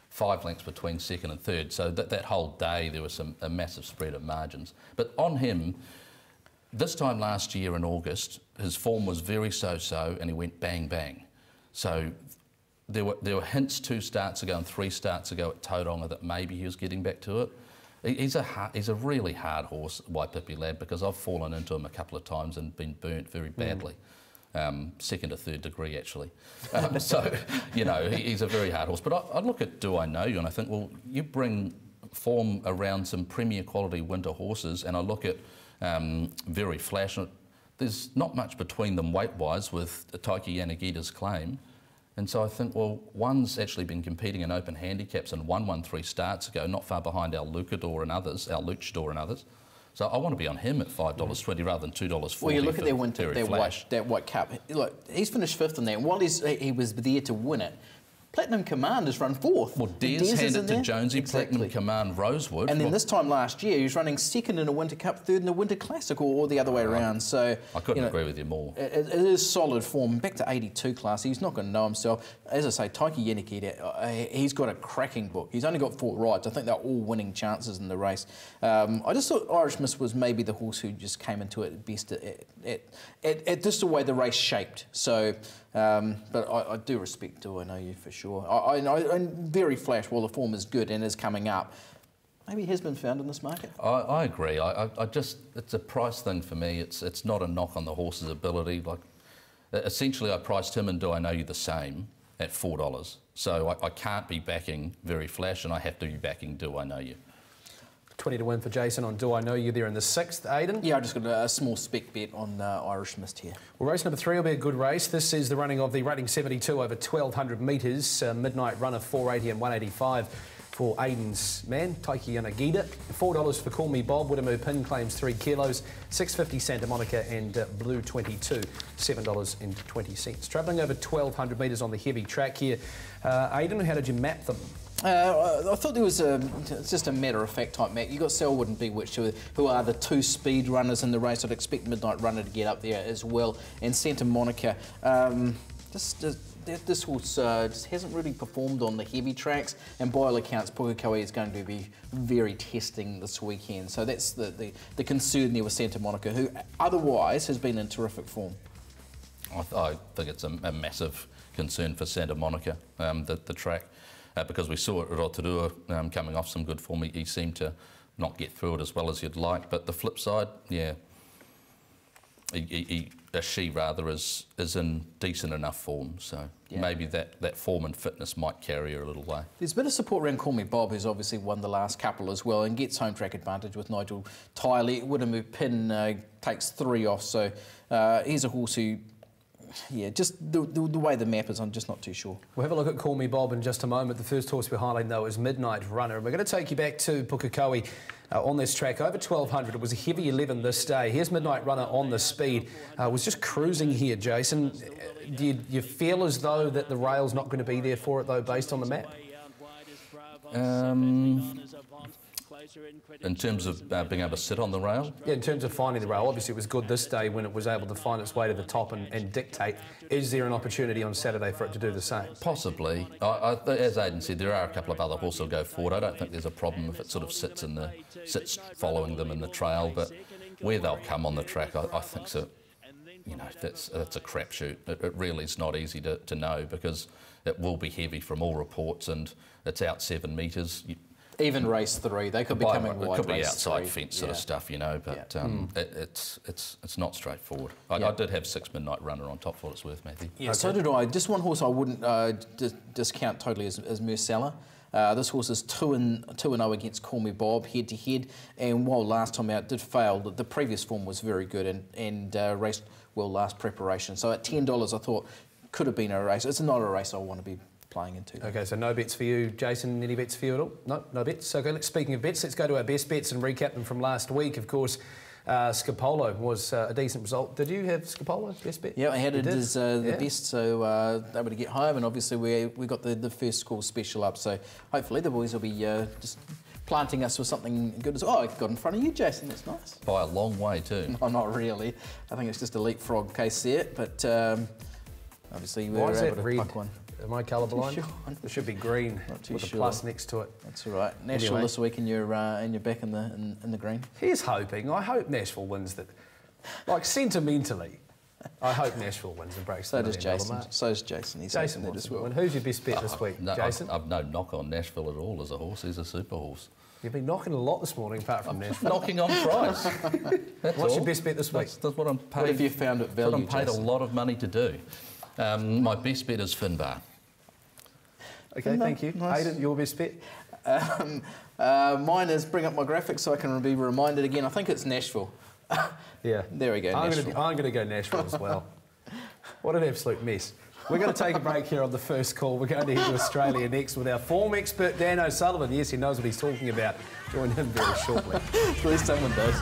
5 lengths between second and third. So that whole day there was a massive spread of margins. But on him, this time last year in August, his form was very so-so, and he went bang bang. So there were hints 2 starts ago and 3 starts ago at Tauranga that maybe he was getting back to it. He's a really hard horse, Waipipi Lad, because I've fallen into him a couple of times and been burnt very badly. 2nd or 3rd degree, actually. So, you know, he's a very hard horse. But I look at Do I Know You, and I think, well, you bring form around some premier quality winter horses, and I look at Very Flash, and there's not much between them weight-wise with Taiki Yanagita's claim. And so I think, well, one's actually been competing in open handicaps and won 3 starts ago, not far behind our Luchador and others. So I want to be on him at $5.20 rather than $2.40. Well, you look at their winter, that white cup. Look, he's finished 5th in that. While he was there to win it, Platinum Command has run 4th. Well, Des handed to Jonesy, exactly. Platinum Command, Rosewood. And then this time last year, he was running 2nd in a Winter Cup, 3rd in a Winter Classic, or the other way around. So I couldn't agree with you more. It is solid form. Back to 82 class, he's not going to know himself. As I say, Taiki Yanagita, he's got a cracking book. He's only got 4 rides. I think they're all winning chances in the race. I just thought Irish Miss was maybe the horse who just came into it best at just the way the race shaped. So, but I do respect Do I Know You for sure. And Very Flash, while the form is good and is coming up, maybe he has been found in this market. I agree. I just, it's a price thing for me. It's not a knock on the horse's ability. Like, essentially, I priced him and Do I Know You the same at $4. So I can't be backing Very Flash, and I have to be backing Do I Know You. 20 to win for Jason on Do I Know You there in the 6th, Aidan? Yeah, I just got a small spec bet on Irish Mist here. Well, race number 3 will be a good race. This is the running of the rating 72 over 1,200 metres, midnight run of 480 and 185 for Aiden's man, Taiki Yanagida. $4 for Call Me Bob. Widemu Pin claims 3 kilos. $6.50 Santa Monica and Blue 22, $7.20. Travelling over 1,200 metres on the heavy track here. Aiden, how did you map them? I thought there was just a matter-of-fact type map. You've got Selwood and Bewitched, who are the 2 speed runners in the race. I'd expect Midnight Runner to get up there as well. And Santa Monica, this horse just hasn't really performed on the heavy tracks, and by all accounts, Pukekohe is going to be very testing this weekend. So that's the concern there with Santa Monica, who otherwise has been in terrific form. I think it's a massive concern for Santa Monica, the track. Because we saw it at Rotorua coming off some good form. He seemed to not get through it as well as you'd like. But the flip side, yeah, she rather is in decent enough form. So yeah, maybe that form and fitness might carry her a little way. There's a bit of support around Call Me Bob, who's obviously won the last couple as well and gets home track advantage with Nigel Tiley. Widemu Pin takes 3 off. So he's a horse who... Yeah, just the way the map is, I'm just not too sure. We'll have a look at Call Me Bob in just a moment. The first horse we're highlighting, though, is Midnight Runner. And we're going to take you back to Pukekohe on this track. Over 1,200, it was a heavy 11 this day. Here's Midnight Runner on the speed. Was just cruising here, Jason. Do you feel as though that the rail's not going to be there for it, though, based on the map? In terms of being able to sit on the rail? Yeah, in terms of finding the rail. Obviously, it was good this day when it was able to find its way to the top and dictate. Is there an opportunity on Saturday for it to do the same? Possibly. As Aiden said, there are a couple of other horses that'll go forward. I don't think there's a problem if it sort of sits following them in the trail, but where they'll come on the track, I think so. You know, that's a crapshoot. It really is not easy to know, because it will be heavy from all reports, and it's out 7 metres. Even race 3, they could be coming wide. It could be outside fence sort of stuff, you know, but it's not straightforward. I did have 6 Midnight Runner on top for what it's worth, Matthew. Yeah, so did I. Just one horse I wouldn't discount totally is Mersella. This horse is 2-0 against Call Me Bob head-to-head, and while last time out did fail, the previous form was very good and raced well last preparation. So at $10, I thought could have been a race. It's not a race I want to be playing into. Okay, so no bets for you, Jason. Any bets for you at all? No bets. Okay, speaking of bets, let's go to our best bets and recap them from last week. Of course, Scapolo was a decent result. Did you have Scapolo best bet? Yeah, I had it as the best, so they were to get home, and obviously we got the first call special up. So hopefully the boys will be just planting us with something good as well. Oh, I got in front of you, Jason. That's nice. By a long way too. No, not really. I think it's just a leapfrog case there, but obviously we were able to pluck one. Am I colourblind? Sure. It should be green with a plus next to it. That's all right. Nashville this week, and you're back in the green. Here's hoping. I hope Nashville wins that. Like sentimentally, I hope Nashville wins and breaks. So does Jason. So does Jason. He's Jason wants to win. Who's your best bet this week, Jason? I've no knock on Nashville at all as a horse. He's a super horse. You've been knocking a lot this morning, apart from Nashville. Knocking on price. What's your best bet this week? That's what I'm paid. What have you found at value, That's what I'm paid a lot of money to do. My best bet is Finbar. Okay, thank you. Nice. Aiden, your best bet? Mine is bring up my graphics so I can be reminded again. I think it's Nashville. Yeah. There we go, Nashville. I'm going to go Nashville as well. What an absolute mess. We're going to take a break here on the first call. We're going to head to Australia next with our form expert, Dan O'Sullivan. Yes, he knows what he's talking about. Join him very shortly. At least someone does.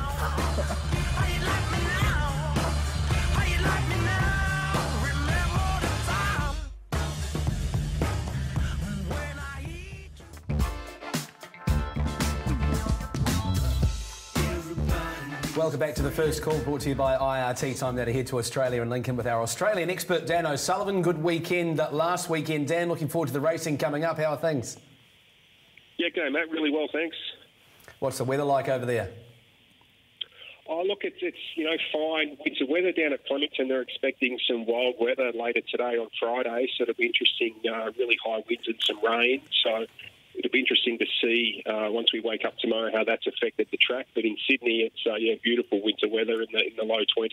Welcome back to the first call, brought to you by IRT. Time now to head to Australia and Lincoln with our Australian expert, Dan O'Sullivan. Good weekend last weekend, Dan. Looking forward to the racing coming up. How are things? Yeah, g'day, mate. Really well, thanks. What's the weather like over there? Oh, look, it's fine. Winter weather down at Flemington. They're expecting some wild weather later today on Friday, so it'll be interesting. Really high winds and some rain. So it'll be interesting to see once we wake up tomorrow how that's affected the track. But in Sydney, it's beautiful winter weather in the low 20s.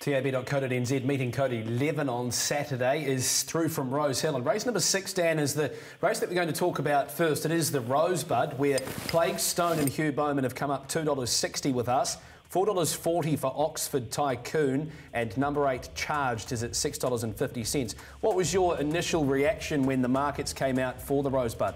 tab.co.nz meeting code 11 on Saturday is through from Rose Hill. And race number 6, Dan, is the race that we're going to talk about first. It is the Rosebud, where Plague Stone and Hugh Bowman have come up $2.60 with us. $4.40 for Oxford Tycoon, and number 8 Charged is at $6.50. What was your initial reaction when the markets came out for the Rosebud?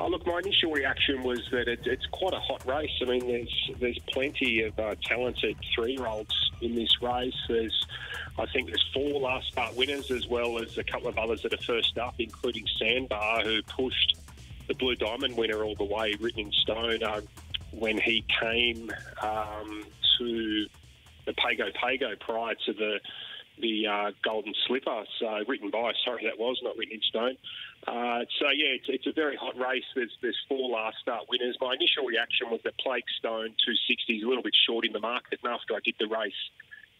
Oh, look, my initial reaction was that it's quite a hot race. I mean, there's plenty of talented 3-year-olds in this race. I think there's 4 last start winners, as well as a couple of others that are first up, including Sandbar, who pushed the Blue Diamond winner all the way, written in stone, when he came to the Pago prior to the Golden Slipper. So written by, sorry, that was not written in stone. So yeah, it's a very hot race. There's 4 last start winners. My initial reaction was that Plague Stone 260 is a little bit short in the market, and after I did the race,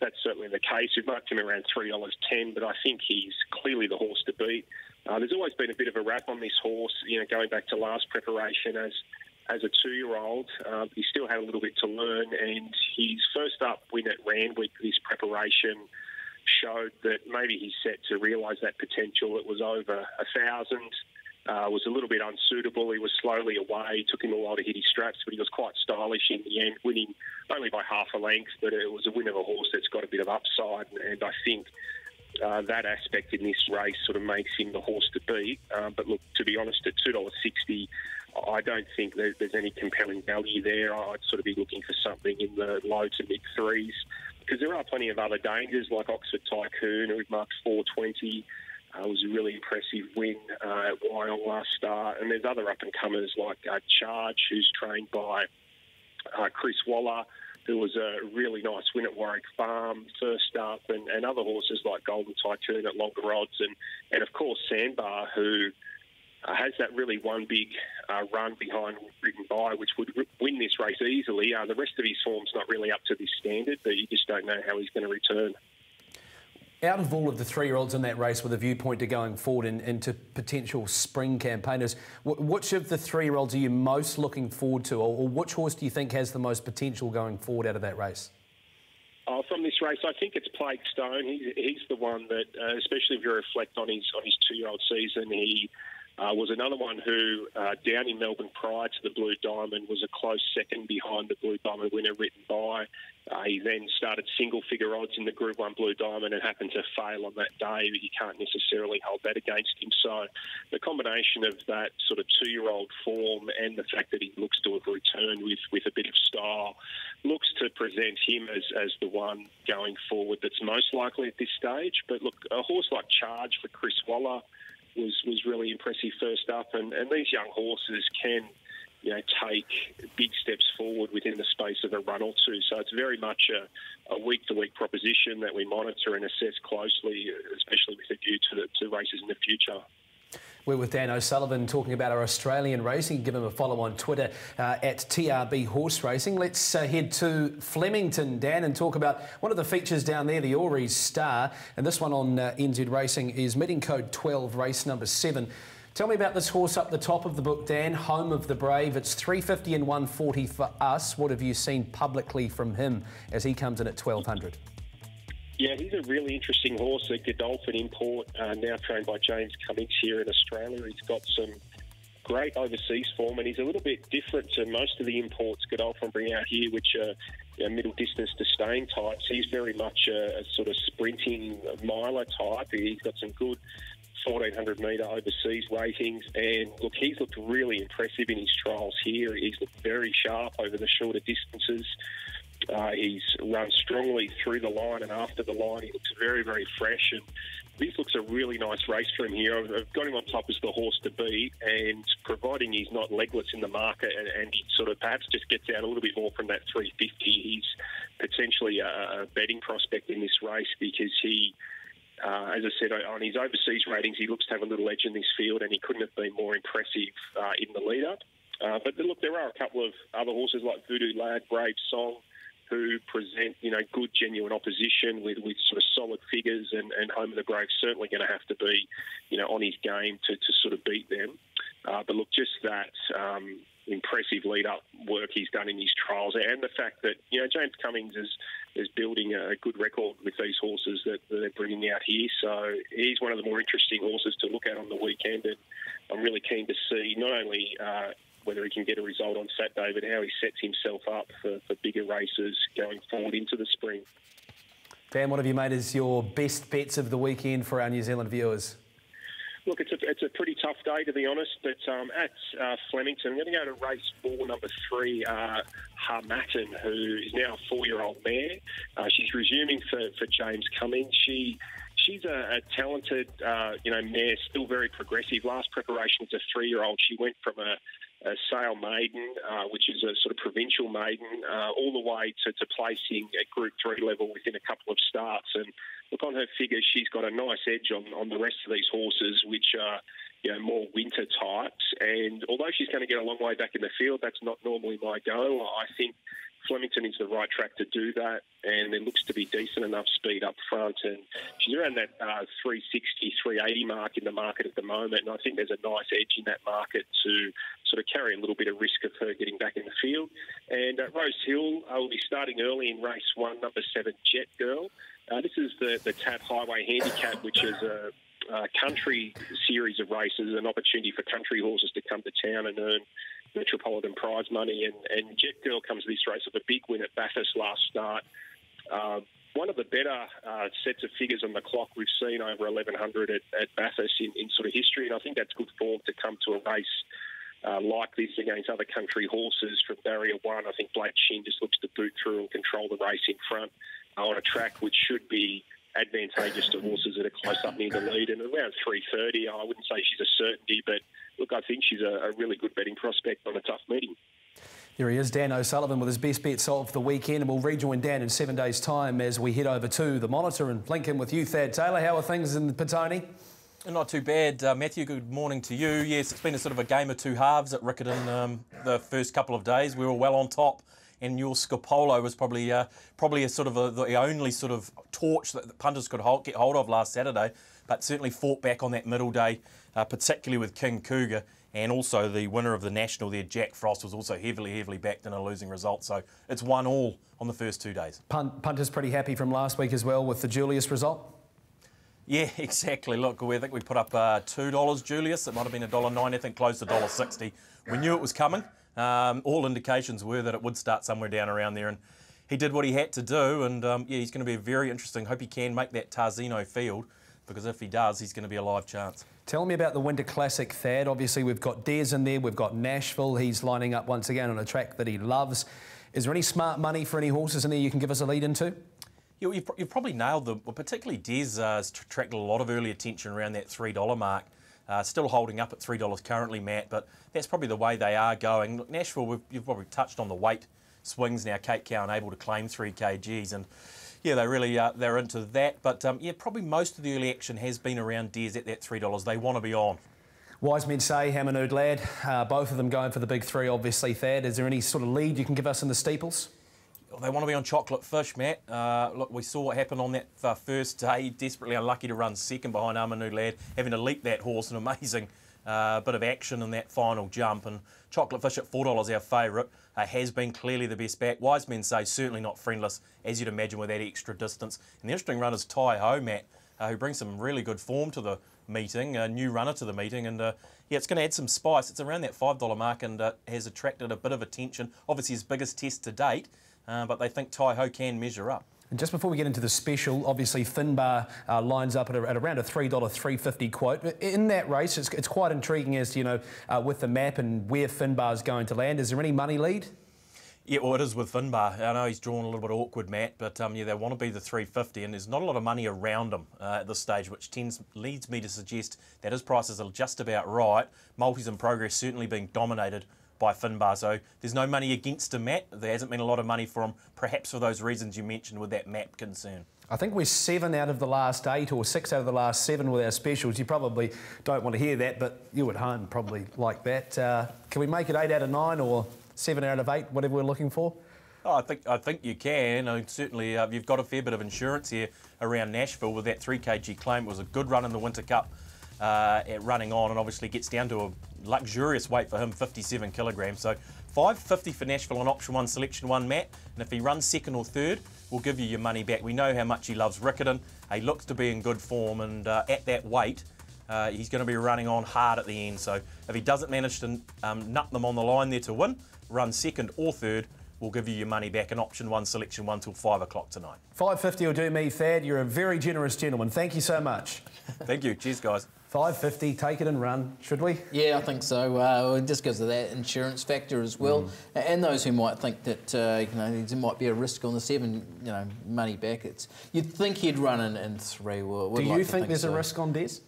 that's certainly the case. We've marked him around $3.10, but I think he's clearly the horse to beat. There's always been a bit of a rap on this horse, going back to last preparation as a 2-year-old. He still had a little bit to learn, and his first up win at Randwick this preparation showed that maybe he's set to realise that potential. It was over 1,000, was a little bit unsuitable. He was slowly away, took him a while to hit his straps, but he was quite stylish in the end, winning only by half a length, but it was a win of a horse that's got a bit of upside, and I think that aspect in this race sort of makes him the horse to beat. But look, to be honest, at $2.60, I don't think there's any compelling value there. I'd sort of be looking for something in the low to mid threes, because there are plenty of other dangers like Oxford Tycoon, who marked 420. It was a really impressive win at Wyong last start. And there's other up-and-comers like Charge, who's trained by Chris Waller, who was a really nice win at Warwick Farm first up, and other horses like Golden Tycoon at longer odds, and of course Sandbar, who has that really one big run behind Written By, which would win this race easily. The rest of his form's not really up to this standard, but you just don't know how he's going to return. Out of all of the 3-year-olds in that race with a viewpoint to going forward into potential spring campaigners, which of the 3-year-olds are you most looking forward to, or which horse do you think has the most potential going forward out of that race? From this race, I think it's Plague Stone. He's the one that, especially if you reflect on his 2-year-old season, he was another one who, down in Melbourne prior to the Blue Diamond, was a close second behind the Blue Diamond winner, Written By. He then started single-figure odds in the Group 1 Blue Diamond and happened to fail on that day, but you can't necessarily hold that against him. So the combination of that sort of 2-year-old form and the fact that he looks to have returned with a bit of style looks to present him as the one going forward that's most likely at this stage. But look, a horse like Charge for Chris Waller was really impressive first up, and these young horses can take big steps forward within the space of a run or two. So it's very much a week-to-week proposition that we monitor and assess closely, especially with a view to races in the future. We're with Dan O'Sullivan talking about our Australian racing. Give him a follow on Twitter at TRB Horse Racing. Let's head to Flemington, Dan, and talk about one of the features down there, the Auries Star. And this one on NZ Racing is meeting code 12, race number 7. Tell me about this horse up the top of the book, Dan, Home of the Brave. It's $3.50 and $1.40 for us. What have you seen publicly from him as he comes in at $1,200? Yeah, he's a really interesting horse, a Godolphin import, now trained by James Cummings here in Australia. He's got some great overseas form, and he's a little bit different to most of the imports Godolphin bring out here, which are middle distance to staying types. He's very much a sort of sprinting miler type. He's got some good 1,400 metre overseas ratings, and look, he's looked really impressive in his trials here. He's looked very sharp over the shorter distances. He's run strongly through the line and after the line. He looks very, very fresh, and this looks a really nice race for him here. I've got him on top as the horse to beat, and providing he's not legless in the market and he sort of perhaps just gets out a little bit more from that 350, he's potentially a betting prospect in this race, because he, as I said, on his overseas ratings, he looks to have a little edge in this field, and he couldn't have been more impressive in the lead-up. But look, there are a couple of other horses like Voodoo Lad, Brave Song, who present, good, genuine opposition with sort of solid figures, and Home of the Brave certainly going to have to be, on his game to sort of beat them. But look, just that impressive lead-up work he's done in his trials, and the fact that, James Cummings is building a good record with these horses that they're bringing out here. So he's one of the more interesting horses to look at on the weekend, and I'm really keen to see not only whether he can get a result on Saturday, but how he sets himself up for bigger races going forward into the spring. Dan, what have you made as your best bets of the weekend for our New Zealand viewers? Look, it's a pretty tough day, to be honest, but at Flemington, I'm going to go to race 4, number 3, Harmattan, who is now a 4-year-old mare. She's resuming for James Cummings. She's a talented, mare, still very progressive. Last preparation as a 3-year-old, she went from a Sale Maiden, which is a sort of provincial maiden, all the way to placing at Group 3 level within a couple of starts. And look, on her figures, she's got a nice edge on the rest of these horses, which are more winter types. And although she's going to get a long way back in the field, that's not normally my go. I think Flemington is the right track to do that, and there looks to be decent enough speed up front. And she's around that 360, 380 mark in the market at the moment, and I think there's a nice edge in that market to sort of carry a little bit of risk of her getting back in the field. And Rose Hill will be starting early in race 1, number 7, Jet Girl. This is the TAB Highway Handicap, which is a country series of races, an opportunity for country horses to come to town and earn Metropolitan prize money. And Jet Girl comes to this race with a big win at Bathurst last start. One of the better sets of figures on the clock we've seen over 1,100 at Bathurst in sort of history, and I think that's good form to come to a race like this against other country horses from Barrier 1. I think Blake Shin just looks to boot through and control the race in front on a track which should be advantageous to horses that are close up near the lead. And around 3:30, I wouldn't say she's a certainty, but look, I think she's a really good betting prospect on a tough meeting. Here he is, Dan O'Sullivan, with his best bets of the weekend, and we'll rejoin Dan in 7 days' time as we head over to the Monitor and link in with you, Thad Taylor. How are things in Petone? Not too bad, Matthew. Good morning to you. Yes, it's been a sort of a game of two halves at Riccarton the first couple of days. We were well on top, and your Scopolo was probably a sort of the only sort of torch that the punters could get hold of last Saturday, but certainly fought back on that middle day, particularly with King Cougar, and also the winner of the National there, Jack Frost, was also heavily backed in a losing result. So it's 1-1 on the first 2 days. Punters pretty happy from last week as well with the Julius result? Yeah, exactly. Look, I think we put up $2, Julius. It might have been $1.90, I think close to $1.60. We knew it was coming. All indications were that it would start somewhere down around there, and he did what he had to do, and he's going to be very interesting. Hope he can make that Tarzino field, because if he does, he's going to be a live chance. Tell me about the Winter Classic, Thad. Obviously, we've got Des in there, we've got Nashville. He's lining up once again on a track that he loves. Is there any smart money for any horses in there you can give us a lead into? Yeah, you've probably nailed them. Well, particularly Des has attracted a lot of early attention around that $3 mark. Still holding up at $3 currently, Matt, but that's probably the way they are going. Look, Nashville, you've probably touched on the weight swings now. Kate Cowan able to claim 3 kgs, and yeah, they really they're into that. But yeah, probably most of the early action has been around Des at that $3. They want to be on. Wise men say Hammernood Lad, both of them going for the big 3, obviously, Thad. Is there any sort of lead you can give us in the steeples? They want to be on Chocolate Fish, Matt. Look, we saw what happened on that first day. Desperately unlucky to run second behind Hammernood Lad, having to leap that horse. An amazing bit of action in that final jump. And Chocolate Fish at $4, our favourite, has been clearly the best back. Wise men say certainly not friendless, as you'd imagine, with that extra distance. And the interesting run is Tai Ho, Matt, who brings some really good form to the meeting, a new runner to the meeting. And yeah, it's going to add some spice. It's around that $5 mark and has attracted a bit of attention. Obviously his biggest test to date. But they think Tai Ho can measure up. And just before we get into the special, obviously Finbar lines up at around a $3, $3.50 quote. In that race, it's quite intriguing as to, with the map and where Finbar's going to land. Is there any money lead? Yeah, well, it is with Finbar. I know he's drawn a little bit awkward, Matt, but yeah, they want to be the 350, and there's not a lot of money around him at this stage, which leads me to suggest that his prices are just about right. Multis in progress certainly being dominated by Finbar, so there's no money against him, Matt. There hasn't been a lot of money for him, perhaps for those reasons you mentioned with that map concern. I think we're 7 out of the last 8 or 6 out of the last 7 with our specials. You probably don't want to hear that, but you at home probably like that. Can we make it 8 out of 9 or 7 out of 8, whatever we're looking for? Oh, I think you can. I mean, certainly you've got a fair bit of insurance here around Nashville with that 3 kg claim. It was a good run in the Winter Cup at running on, and obviously gets down to a luxurious weight for him, 57 kilograms. So $5.50 for Nashville on option 1, selection 1, Matt. And if he runs second or third, we'll give you your money back. We know how much he loves Riccarton. He looks to be in good form, and at that weight, he's going to be running on hard at the end. So if he doesn't manage to nut them on the line there to win, run second or third, we'll give you your money back in option 1, selection 1 till 5 o'clock tonight. $5.50 will do me, Thad. You're a very generous gentleman. Thank you so much. Thank you. Cheers, guys. 550, take it and run, should we? Yeah, I think so. Just because of that insurance factor as well, and those who might think that there might be a risk on the 7, money back. You'd think he'd run in 3. Do you think there's a risk on Des?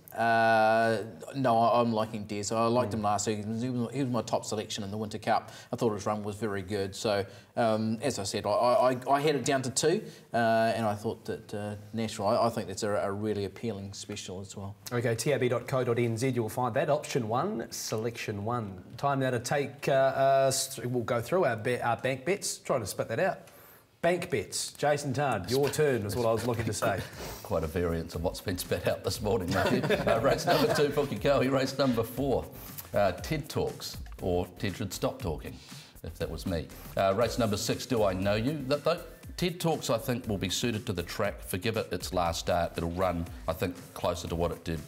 No, I'm liking Des. I liked him last week. He was my top selection in the Winter Cup. I thought his run was very good. So, as I said, I had it down to 2, and I thought that National, I think that's a really appealing special as well. Okay, tab.co.nz, you'll find that. Option 1, selection 1. Time now to take, we'll go through our bank bets. Try to spit that out. Bank bets. Jason Tarn, your turn is what I was looking to say. Quite a variance of what's been spat out this morning, Matthew. Race number 2, Pukekohe. Race number 4, Ted Talks, or Ted Should Stop Talking, if that was me. Race number 6, Do I Know You? Ted Talks, I think, will be suited to the track. Forgive it its last start. It'll run, I think, closer to what it did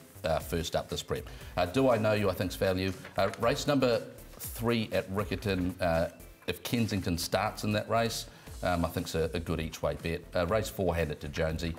first up this prep. Do I Know You, I think's value. Race number 3 at Riccarton, if Kensington starts in that race, I think it's a good each-way bet. Race 4, Hand It to Jonesy.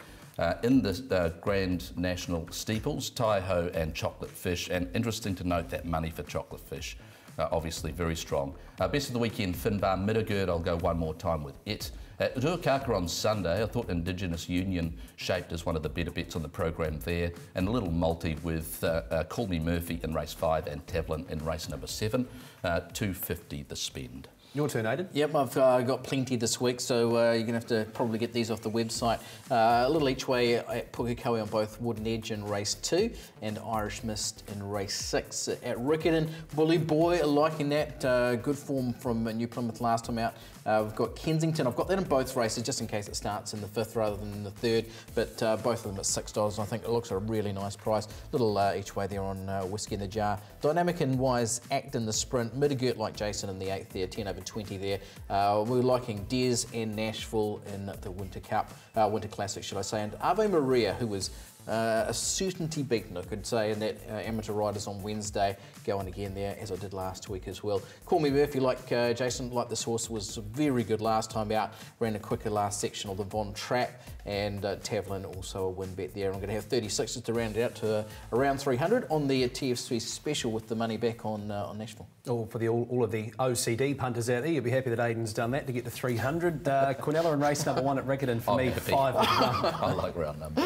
In the Grand National Steeples, Taiho and Chocolate Fish, and interesting to note that money for Chocolate Fish, obviously very strong. Best of the weekend, Finbar Middlegird, I'll go one more time with it. At Ruakaka on Sunday, I thought Indigenous Union shaped as one of the better bets on the program there, and a little multi with Call Me Murphy in race 5 and Tavlin in race number 7, 250 the spend. Your turn, Aidan. Yep, I've got plenty this week, so you're going to have to probably get these off the website. A little each way at Pukekohe on both Wooden Edge in race 2 and Irish Mist in race 6. At Riccarton, Bully Boy, liking that. Good form from New Plymouth last time out. We've got Kensington. I've got that in both races just in case it starts in the 5th rather than the 3rd, but both of them at $6. I think it looks a really nice price. Little each way there on Whiskey in the Jar. Dynamic and Wise Act in the sprint. Middlegurt like Jason in the 8th there, 10/20 there. We're liking Des and Nashville in the Winter Cup, Winter Classic, should I say, and Ave Maria, who was a certainty beaten, I could say, in that amateur riders on Wednesday, going again there as I did last week as well. Call Me Murphy, like Jason, like this horse, was very good last time out, ran a quicker last section of the Von Trapp, and Tavlin also a win bet there. I'm going to have 36s to round it out to around 300 on the TFC special with the money back on Nashville. Oh, for all of the OCD punters out there, you'll be happy that Aidan's done that to get to 300. Quinella in race number 1 at Riccarton for me, 5 with 1. I like round numbers.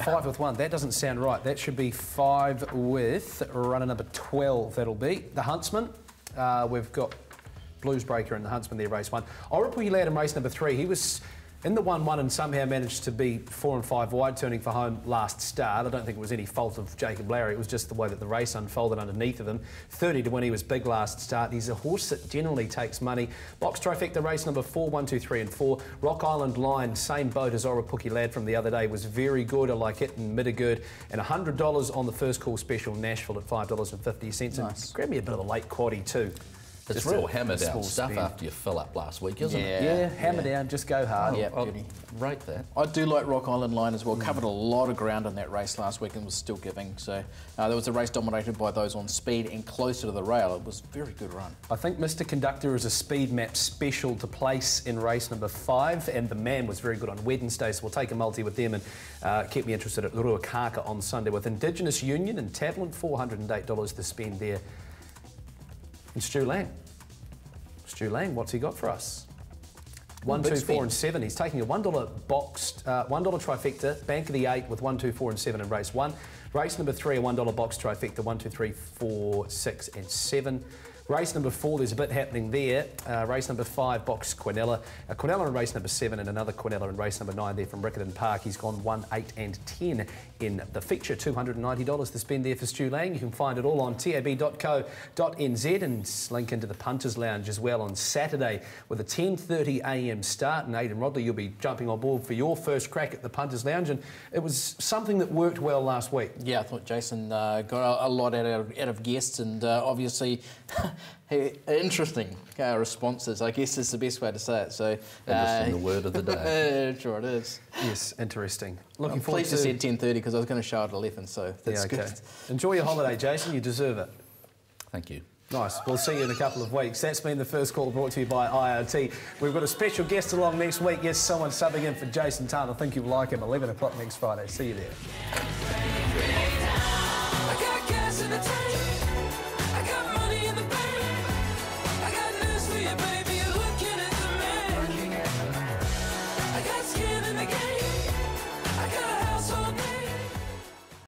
5 with 1, that doesn't sound right. That should be 5 with runner number 12, that'll be. The Huntsman, we've got Bluesbreaker and the Huntsman there, race 1. Oropuhi Lad in race number 3, he was in the 1-1 and somehow managed to be 4 and 5 wide, turning for home last start. I don't think it was any fault of Jacob Lowry. It was just the way that the race unfolded underneath of him. 30 to win, he was big last start. He's a horse that generally takes money. Box trifecta, race number 4, 1, 2, 3 and 4. Rock Island Line, same boat as Oropuhi Lad from the other day, was very good. I like it in Middlegird. And $100 on the first call special, Nashville at $5.50. Nice. And grab me a bit of a late quaddie too. It's real hammer down stuff after you fill up last week, isn't it? Yeah, hammer down, just go hard. Yeah, I'll rate that. I do like Rock Island Line as well. Covered a lot of ground in that race last week and was still giving. So there was a race dominated by those on speed and closer to the rail. It was a very good run. I think Mr. Conductor is a speed map special to place in race number 5, and the man was very good on Wednesday, so we'll take a multi with them and keep me interested at Ruakaka on Sunday with Indigenous Union and Tavlin, $408 to spend there. And Stu Lang. Stu Lang, what's he got for us? 1, 2, 4 and 7. He's taking a $1 boxed, $1 trifecta, bank of the 8 with 1, 2, 4 and 7 in race 1. Race number 3, a $1 box trifecta, 1, 2, 3, 4, 6 and 7. Race number 4, there's a bit happening there. Race number 5, box Quinella. Quinella in race number 7 and another Quinella in race number 9 there from Riccarton Park. He's gone 1, 8 and 10 in the fixture. $290 to spend there for Stu Lang. You can find it all on tab.co.nz and link into the Punters Lounge as well on Saturday with a 10:30 a.m. start. And Aidan Rodley, you'll be jumping on board for your first crack at the Punters Lounge. And it was something that worked well last week. Yeah, I thought Jason got a lot out of guests and obviously interesting responses, I guess is the best way to say it. So, interesting, the word of the day. Sure it is. Yes, interesting. Looking I'm forward pleased to said 10:30 because I was going to show it at 11, so that's good. Enjoy your holiday, Jason. You deserve it. Thank you. Nice. We'll see you in a couple of weeks. That's been the first call brought to you by IRT. We've got a special guest along next week. Yes, someone subbing in for Jason Tarn. I think you'll like him. 11 o'clock next Friday. See you there.